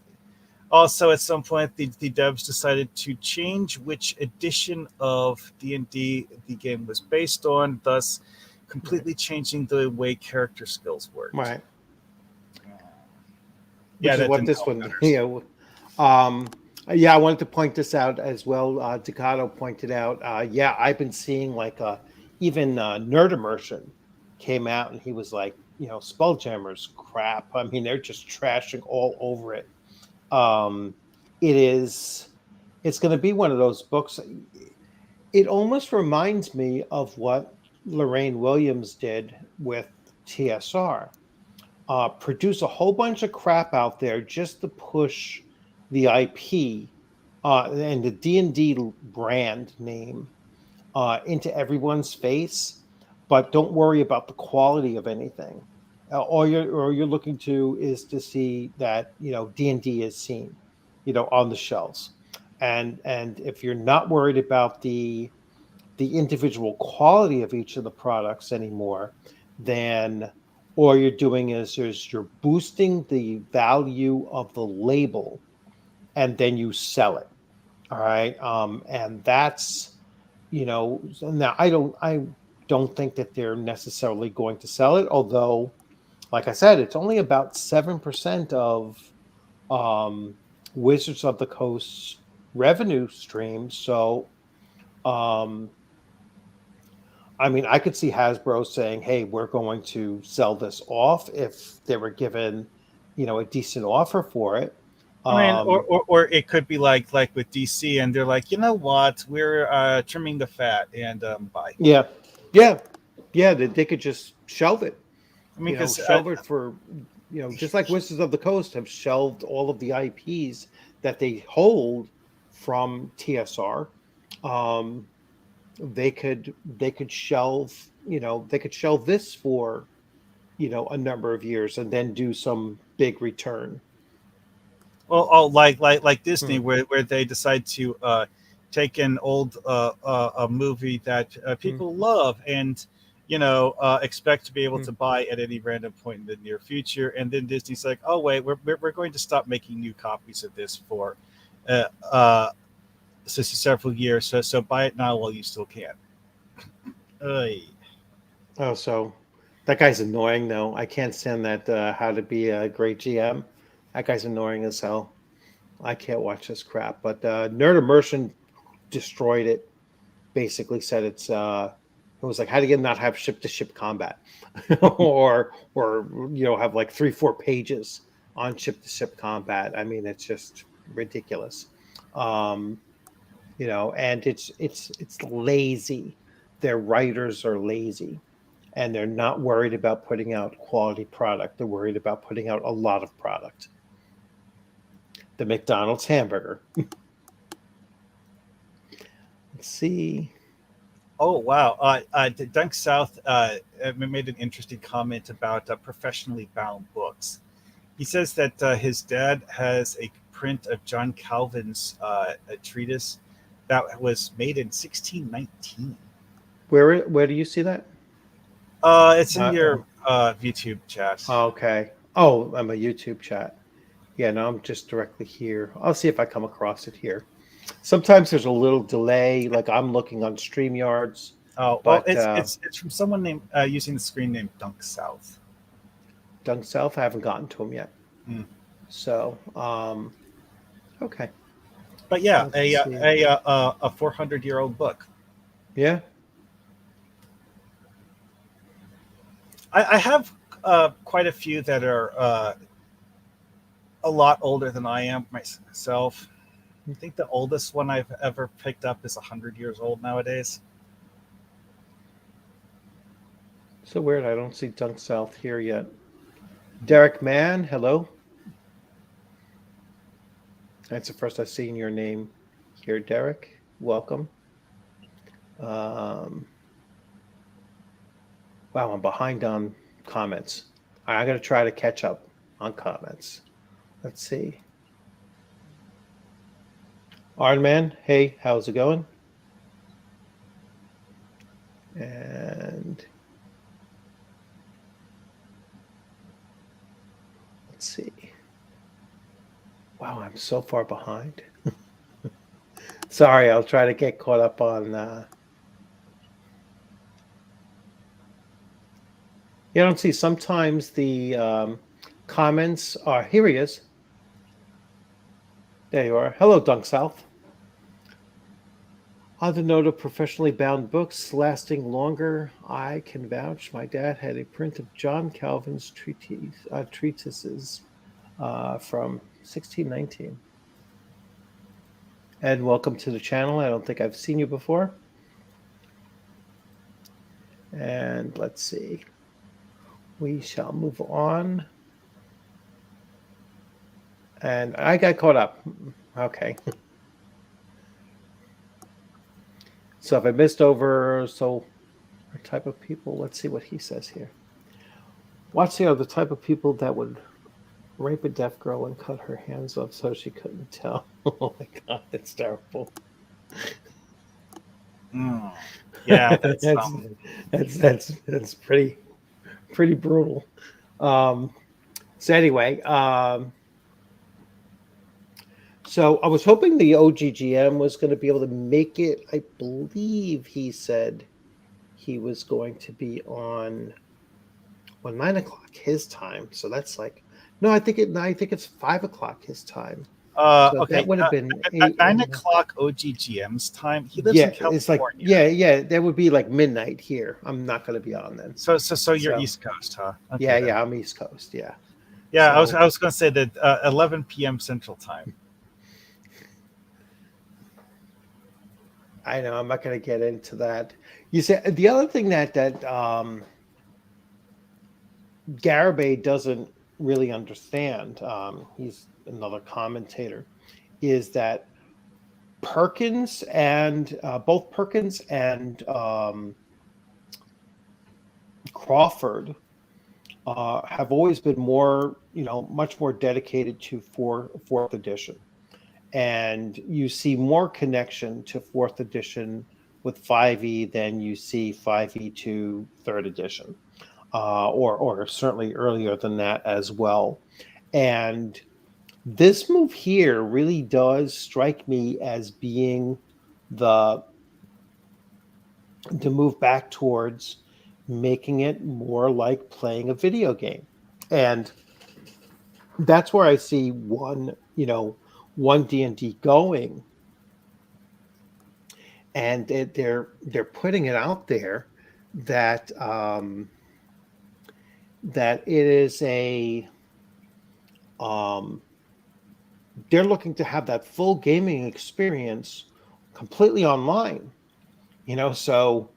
also at some point the devs decided to change which edition of D&D the game was based on, thus completely changing the way character skills worked. Right. Yeah, that's what this one. I wanted to point this out as well. Ducato pointed out. I've been seeing even Nerd Immersion came out, and he was like, Spelljammer's crap. I mean, they're just trashing all over it. It's going to be one of those books. It almost reminds me of what Lorraine Williams did with TSR. Produce a whole bunch of crap out there just to push the IP and the D&D brand name into everyone's face, but don't worry about the quality of anything. All you're looking to is to see that D&D is seen, on the shelves, and if you're not worried about the individual quality of each of the products anymore, then all you're doing is you're boosting the value of the label, and then you sell it. All right, and that's now I don't think that they're necessarily going to sell it, although, like I said, it's only about 7% of Wizards of the Coast's revenue stream. So, I mean, I could see Hasbro saying, "Hey, we're going to sell this off," if they were given, a decent offer for it. I mean, or it could be like with DC, and they're like, you know what, we're trimming the fat, and bye. Yeah. They could just shelve it. I mean, because Shelve it for, just like Wizards of the Coast have shelved all of the IPs that they hold from TSR. They could shelve, they could shelve this for, a number of years and then do some big return. well, like Disney, where they decide to take an old a movie that people love and expect to be able to buy at any random point in the near future, and then Disney's like, oh wait, we're going to stop making new copies of this for several years, so buy it now while you still can. Oh, so that guy's annoying though. I can't stand that How to Be a Great GM. That guy's annoying as hell. I can't watch this crap. But Nerd Immersion destroyed it. Basically said it was like, how do you not have ship-to-ship combat, or have like 3-4 pages on ship-to-ship combat. I mean, it's just ridiculous. And it's lazy. Their writers are lazy, and they're not worried about putting out quality product. They're worried about putting out a lot of product. The McDonald's hamburger. Let's see. Oh wow! Dunk South made an interesting comment about professionally bound books. He says that his dad has a print of John Calvin's treatise that was made in 1619. Where do you see that? It's in your YouTube chat. Okay. Oh, I'm a YouTube chat. Yeah, no, I'm just directly here. I'll see if I come across it here. Sometimes there's a little delay, like I'm looking on StreamYards. Oh, well, it's from someone named using the screen name Dunk South. Dunk South, I haven't gotten to him yet. So, okay. But yeah, a 400-year-old book. Yeah. I have quite a few that are a lot older than I am myself. I think the oldest one I've ever picked up is 100 years old nowadays. So weird. I don't see Dunk South here yet. Derek Mann, hello. That's the first I've seen your name here, Derek. Welcome. Wow, I'm behind on comments. I'm going to try to catch up on comments. Let's see. Iron Man, hey, how's it going? And let's see. Wow, I'm so far behind. Sorry, I'll try to get caught up on. You don't see sometimes the comments are. Here he is. There you are. Hello, Dunk South. On the note of professionally bound books lasting longer, I can vouch my dad had a print of John Calvin's treatises from 1619. Ed, welcome to the channel. I don't think I've seen you before. And let's see. We shall move on. And I got caught up. Okay. So if I missed over, our type of people, let's see what he says here. Watch the type of people that would rape a deaf girl and cut her hands off so she couldn't tell. Oh my God, it's terrible. Yeah, that's pretty brutal. So anyway, so I was hoping the OGGM was going to be able to make it. I believe he said he was going to be on 9 o'clock his time. So that's like, no, I think it's 5 o'clock his time. So okay, that would have been at 9 o'clock OGGM's time. He lives in California. It's like that would be like midnight here. I'm not going to be on then. So you're East Coast, huh? Okay, yeah, I'm East Coast. Yeah. Yeah, So I was going to say that 11 p.m. Central Time. I know I'm not going to get into that. You said the other thing that Garibay doesn't really understand. He's another commentator. Is that Perkins and both Perkins and Crawford have always been more, much more dedicated to fourth edition, and you see more connection to fourth edition with 5e than you see 5e to third edition, or certainly earlier than that as well. And this move here really does strike me as being the to move back towards making it more like playing a video game. And that's where I see one D&D going, and they're putting it out there that that it is a they're looking to have that full gaming experience completely online. So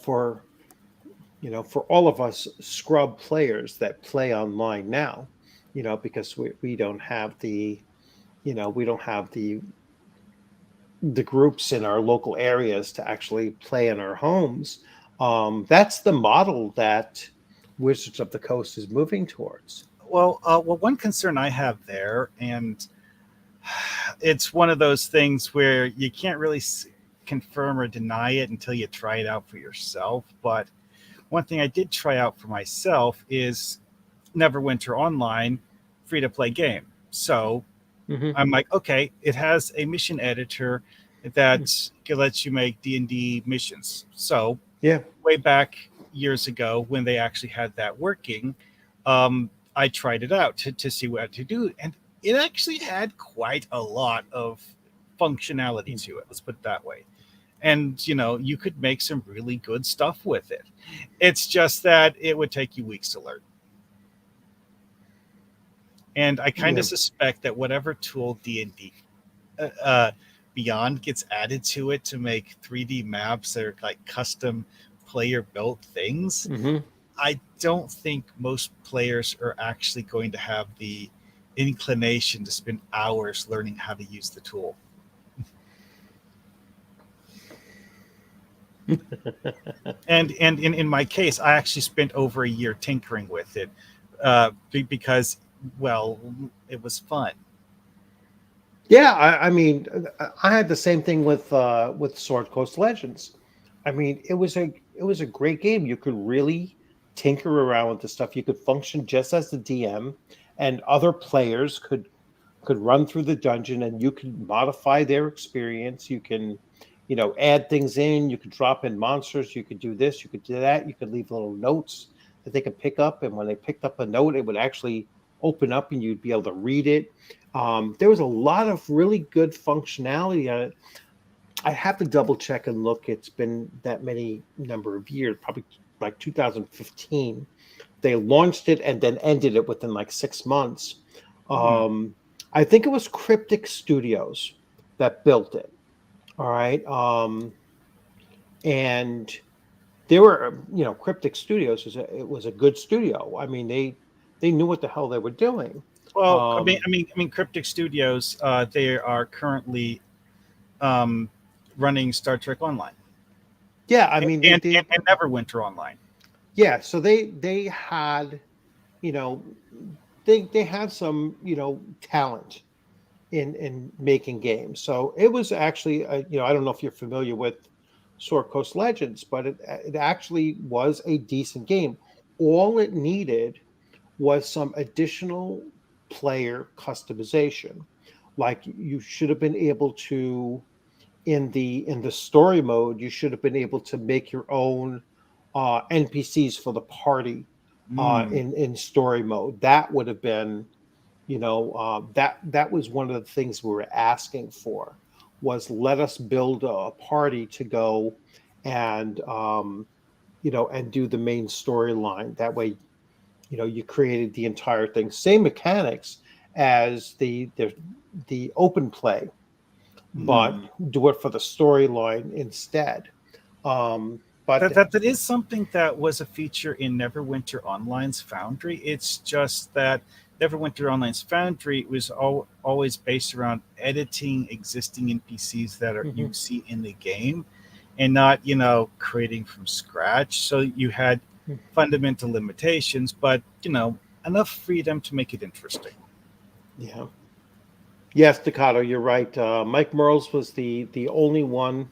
for for all of us scrub players that play online now, because we don't have we don't have the groups in our local areas to actually play in our homes. That's the model that Wizards of the Coast is moving towards. Well, one concern I have there, and it's one of those things where you can't really confirm or deny it until you try it out for yourself. But one thing I did try out for myself is Neverwinter Online, free-to-play game. So I'm like, okay, it has a mission editor that lets you make D&D missions. So Yeah. way back years ago when they actually had that working, I tried it out to see what to do. And it actually had quite a lot of functionality to it. Let's put it that way. And, you could make some really good stuff with it. It's just that it would take you weeks to learn. And I kind of suspect that whatever tool D&D Beyond gets added to it to make 3D maps that are like custom player-built things, I don't think most players are actually going to have the inclination to spend hours learning how to use the tool. and in my case, I actually spent over a year tinkering with it because, well, it was fun. Yeah, I mean, I had the same thing with Circus Legends. I mean, it was a great game. You could really tinker around with the stuff. You could function just as the DM, and other players could run through the dungeon, and you could modify their experience. You can, add things in. You could drop in monsters. You could do this. You could do that. You could leave little notes that they could pick up, and when they picked up a note, it would actually open up, and you'd be able to read it. There was a lot of really good functionality on it. I have to double check and look. It's been that many number of years, probably like 2015. They launched it and then ended it within like 6 months. I think it was Cryptic Studios that built it. All right. And there were, Cryptic Studios it was a good studio. I mean, they knew what the hell they were doing. Well, I mean, Cryptic Studios, they are currently running Star Trek Online. Yeah, I mean, and Neverwinter Online. Yeah, so they had, they had some, talent in making games. So it was actually, I don't know if you're familiar with Circus Legends, but it actually was a decent game. All it needed was some additional player customization. Like you should have been able to, in the story mode, you should have been able to make your own NPCs for the party in story mode. That would have been, that was one of the things we were asking for, was let us build a party to go and and do the main storyline. That way, you created the entire thing. Same mechanics as the open play, but do it for the storyline instead. But that is something that was a feature in Neverwinter Online's Foundry. It's just that Neverwinter Online's Foundry was always based around editing existing NPCs that are you see in the game, and not creating from scratch. So you had fundamental limitations, but enough freedom to make it interesting. Yeah. Yes, Staccato, you're right. Mike Merles was the only one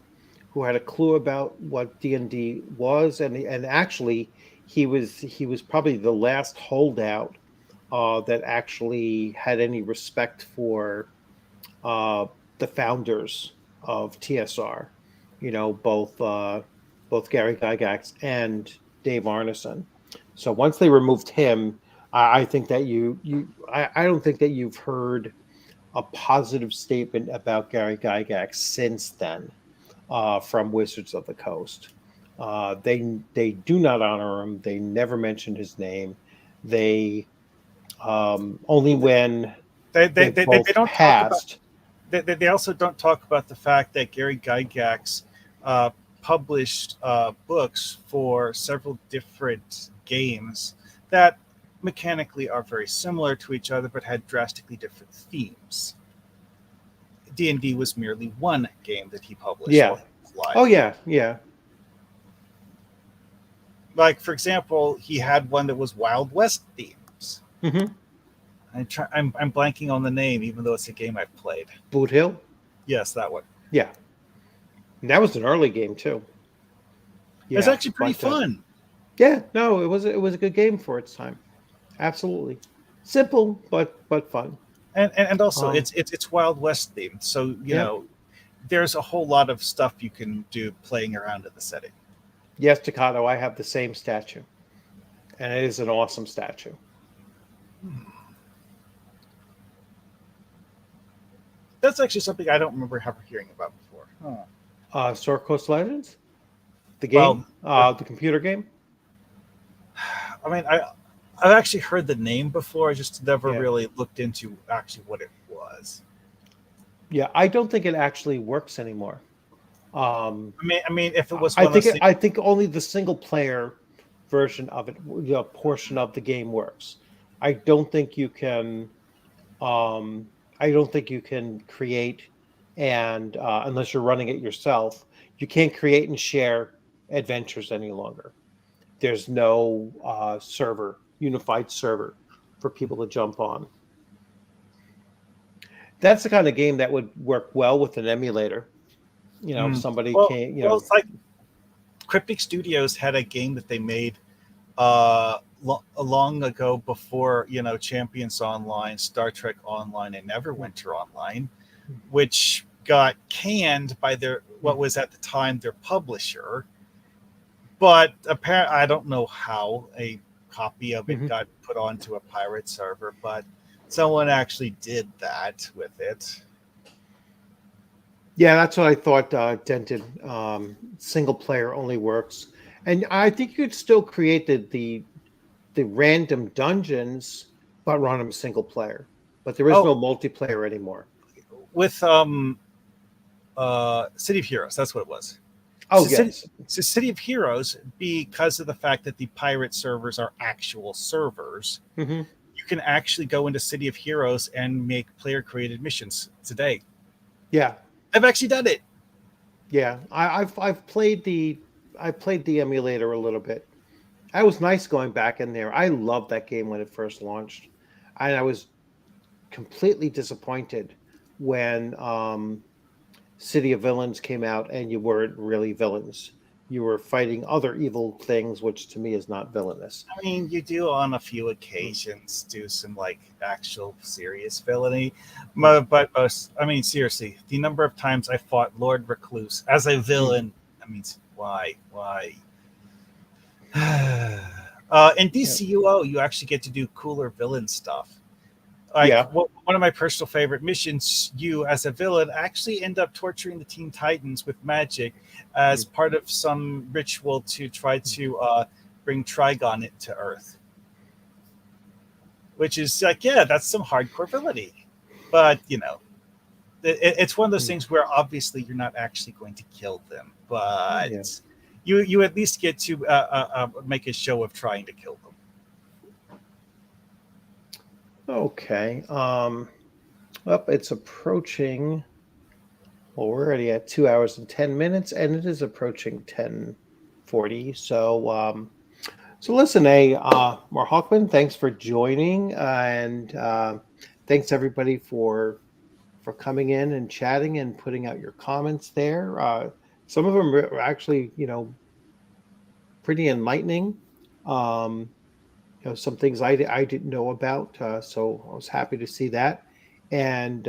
who had a clue about what D&D was, and actually he was probably the last holdout that actually had any respect for the founders of TSR. Both Gary Gygax and Dave Arneson. So once they removed him, I think that I don't think that you've heard a positive statement about Gary Gygax since then from Wizards of the Coast. They do not honor him. They never mentioned his name. They only when they both don't passed. They also don't talk about the fact that Gary Gygax published books for several different games that mechanically are very similar to each other but had drastically different themes. D&D was merely one game that he published. Yeah. Live. Oh yeah. Like, for example, he had one that was Wild West themes. Mm-hmm. I'm blanking on the name, even though it's a game I've played. Boot Hill? Yes, that one. Yeah. And that was an early game too. Yeah, it was actually pretty fun. Yeah, no, it was a good game for its time. Absolutely. Simple but fun. And also it's Wild West themed. So, you know, there's a whole lot of stuff you can do playing around in the setting. Yes, Staccato, I have the same statue. And it is an awesome statue. That's actually something I don't remember ever hearing about before. Circus Legends? The game? The computer game? I mean, I've actually heard the name before. I just never really looked into actually what it was. Yeah, I don't think it actually works anymore. I mean, if it was, I think only the single player version of it, portion of the game works. I don't think you can. I don't think you can create and unless you're running it yourself, you can't create and share adventures any longer. There's no unified server for people to jump on. That's the kind of game that would work well with an emulator. If somebody can't, it's like Cryptic Studios had a game that they made long ago before, Champions Online, Star Trek Online, and Neverwinter Online, which got canned by what was at the time their publisher. But apparently, I don't know how a copy of it got put onto a pirate server, but someone actually did that with it. Yeah, that's what I thought. Dented single player only works, and I think you could still create the random dungeons, but run them single player. But there is no multiplayer anymore. With City of Heroes, that's what it was. Oh, yes. City of Heroes, because of the fact that the pirate servers are actual servers, you can actually go into City of Heroes and make player-created missions today. Yeah, I've actually done it. Yeah, I've played the emulator a little bit. It was nice going back in there. I loved that game when it first launched, and I was completely disappointed when City of Villains came out and you weren't really villains. You were fighting other evil things, which to me is not villainous. I mean, you do on a few occasions do some actual serious villainy, but I mean, seriously, the number of times I fought Lord Recluse as a villain, I mean, why? In DCUO, you actually get to do cooler villain stuff. One of my personal favorite missions, you as a villain actually end up torturing the Teen Titans with magic as part of some ritual to try to bring Trigon to Earth. which is like, yeah, that's some hardcore villainy. But it's one of those things where obviously you're not actually going to kill them, but Yeah. you at least get to make a show of trying to kill them. Okay. It's approaching. Well, we're already at 2 hours and 10 minutes, and it is approaching 10:40. So listen, Mar Hawkman, thanks for joining, and thanks everybody for coming in and chatting and putting out your comments there. Some of them were actually, pretty enlightening. Um, some things I didn't know about, so I was happy to see that. And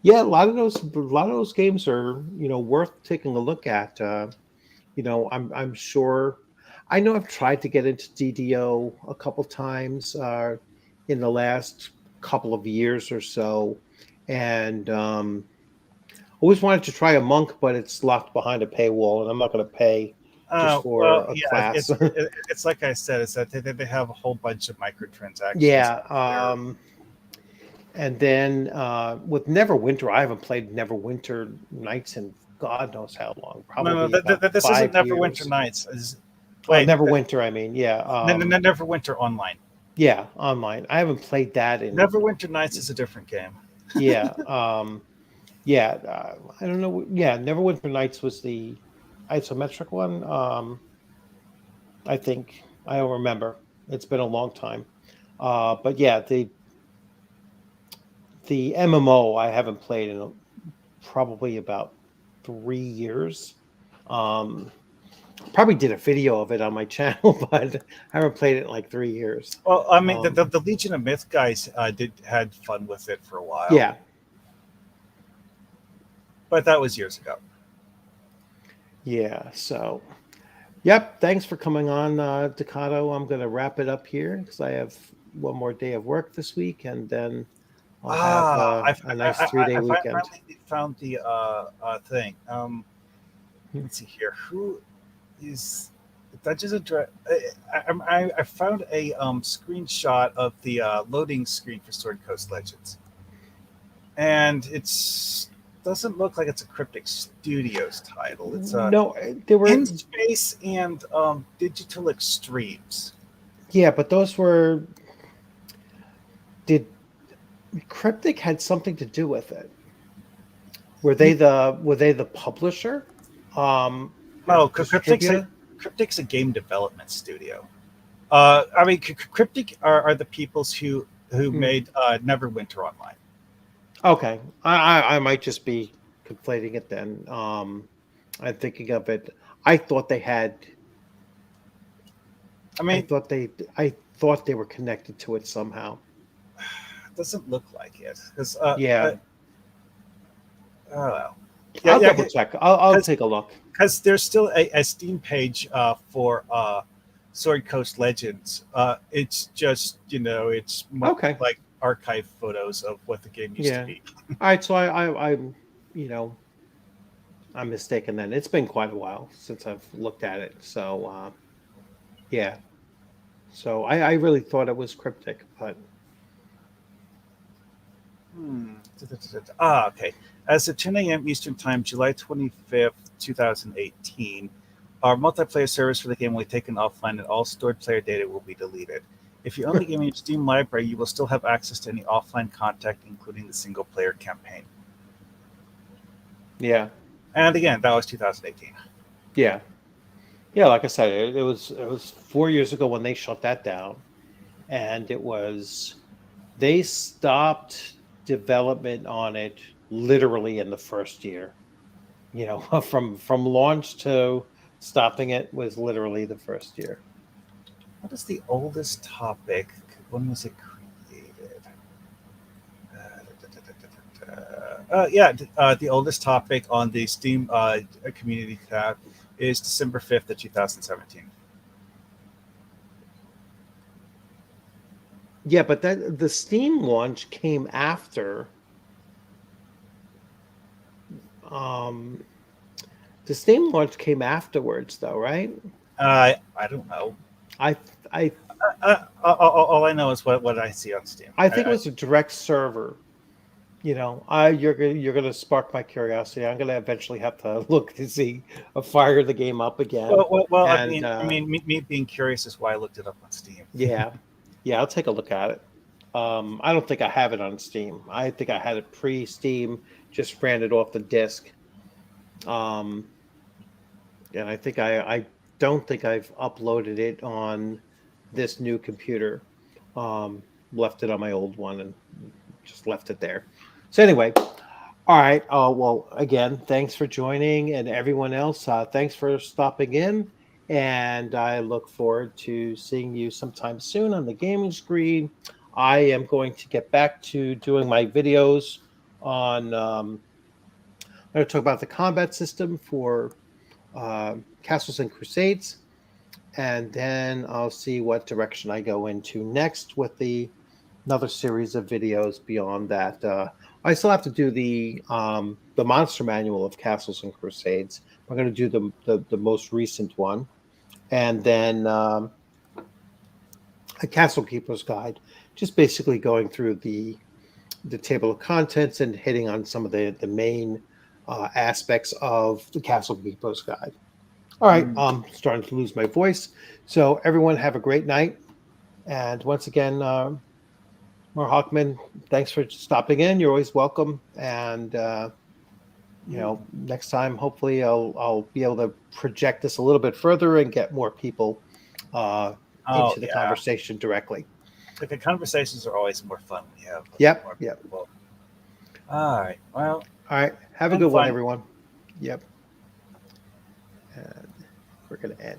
yeah, a lot of those games are worth taking a look at. I'm sure. I know I've tried to get into DDO a couple times in the last couple of years or so, and always wanted to try a monk, but it's locked behind a paywall, and I'm not going to pay just for a class. It's like I said, it's that they have a whole bunch of microtransactions. Yeah. And then with Neverwinter, I haven't played Neverwinter Nights in God knows how long. Probably this isn't Neverwinter Nights. Neverwinter, I mean, yeah. Neverwinter Online. Yeah, online. I haven't played that in. Neverwinter Nights is a different game. Yeah. I don't know. Yeah, Neverwinter Nights was the isometric one. I think I don't remember. It's been a long time. But yeah, the MMO I haven't played in probably about 3 years. Probably did a video of it on my channel, but I haven't played it in like 3 years. Well, I mean, the Legion of Myth guys had fun with it for a while. Yeah, but that was years ago. Yeah. So, yep. Thanks for coming on, Ducato. I'm going to wrap it up here because I have one more day of work this week, and then I'll have a nice 3-day weekend. I finally found the thing. Let's see here. Who is Dungeons and Dragons? I found a screenshot of the loading screen for Sword Coast Legends, and it's doesn't look like it's a Cryptic Studios title. It's no, they were In Space and Digital Extremes. Yeah, but those were. Did Cryptic had something to do with it? Were they the publisher? No, Cryptic's a game development studio. I mean, Cryptic are the peoples who made Neverwinter Online. Okay, I might just be conflating it then. I'm thinking of it. I thought they had. I thought they were connected to it somehow. It doesn't look like it. Because yeah. I'll double check. I'll take a look. Because there's still a Steam page for Sword Coast Legends. It's just it's more like archive photos of what the game used to be. All right, so I'm I'm mistaken then. It's been quite a while since I've looked at it. So yeah. So I really thought it was Cryptic, but okay. As of 10 a.m. Eastern Time, July 25th, 2018, our multiplayer service for the game will be taken offline and all stored player data will be deleted. If you own the game in your Steam library, you will still have access to any offline content, including the single-player campaign. Yeah. And again, that was 2018. Yeah. Yeah, like I said, it was 4 years ago when they shut that down. And they stopped development on it literally in the first year. From launch to stopping it was literally the first year. What is the oldest topic? When was it created? The oldest topic on the Steam community tab is December 5th of 2017. Yeah, but the Steam launch came after. The Steam launch came afterwards, though, right? I don't know. I All I know is what I see on Steam. I think it was a direct server. You're gonna spark my curiosity. I'm gonna eventually have to look to see, fire the game up again. I And mean, me being curious is why I looked it up on Steam. yeah, I'll take a look at it. I don't think I have it on Steam. I think I had it pre-Steam, just ran it off the disc. And I think I don't think I've uploaded it on this new computer. Left it on my old one and just left it there. So anyway, all right. Well, again, thanks for joining, and everyone else, thanks for stopping in. And I look forward to seeing you sometime soon on the gaming screen. I am going to get back to doing my videos on. I'm going to talk about the combat system for Castles and Crusades, and then I'll see what direction I go into next with another series of videos beyond that. I still have to do the monster manual of Castles and Crusades. I'm going to do the most recent one, and then a Castle Keeper's Guide, just basically going through the table of contents and hitting on some of the main aspects of the Castle Keeper's Guide. All right, I'm starting to lose my voice. So everyone have a great night. And once again, Mar Hockman, thanks for stopping in. You're always welcome. And, next time, hopefully I'll be able to project this a little bit further and get more people into the conversation directly. The conversations are always more fun when you have Yep. people. All right. Well. All right. Have a good one, everyone. Yep. And we're going to end.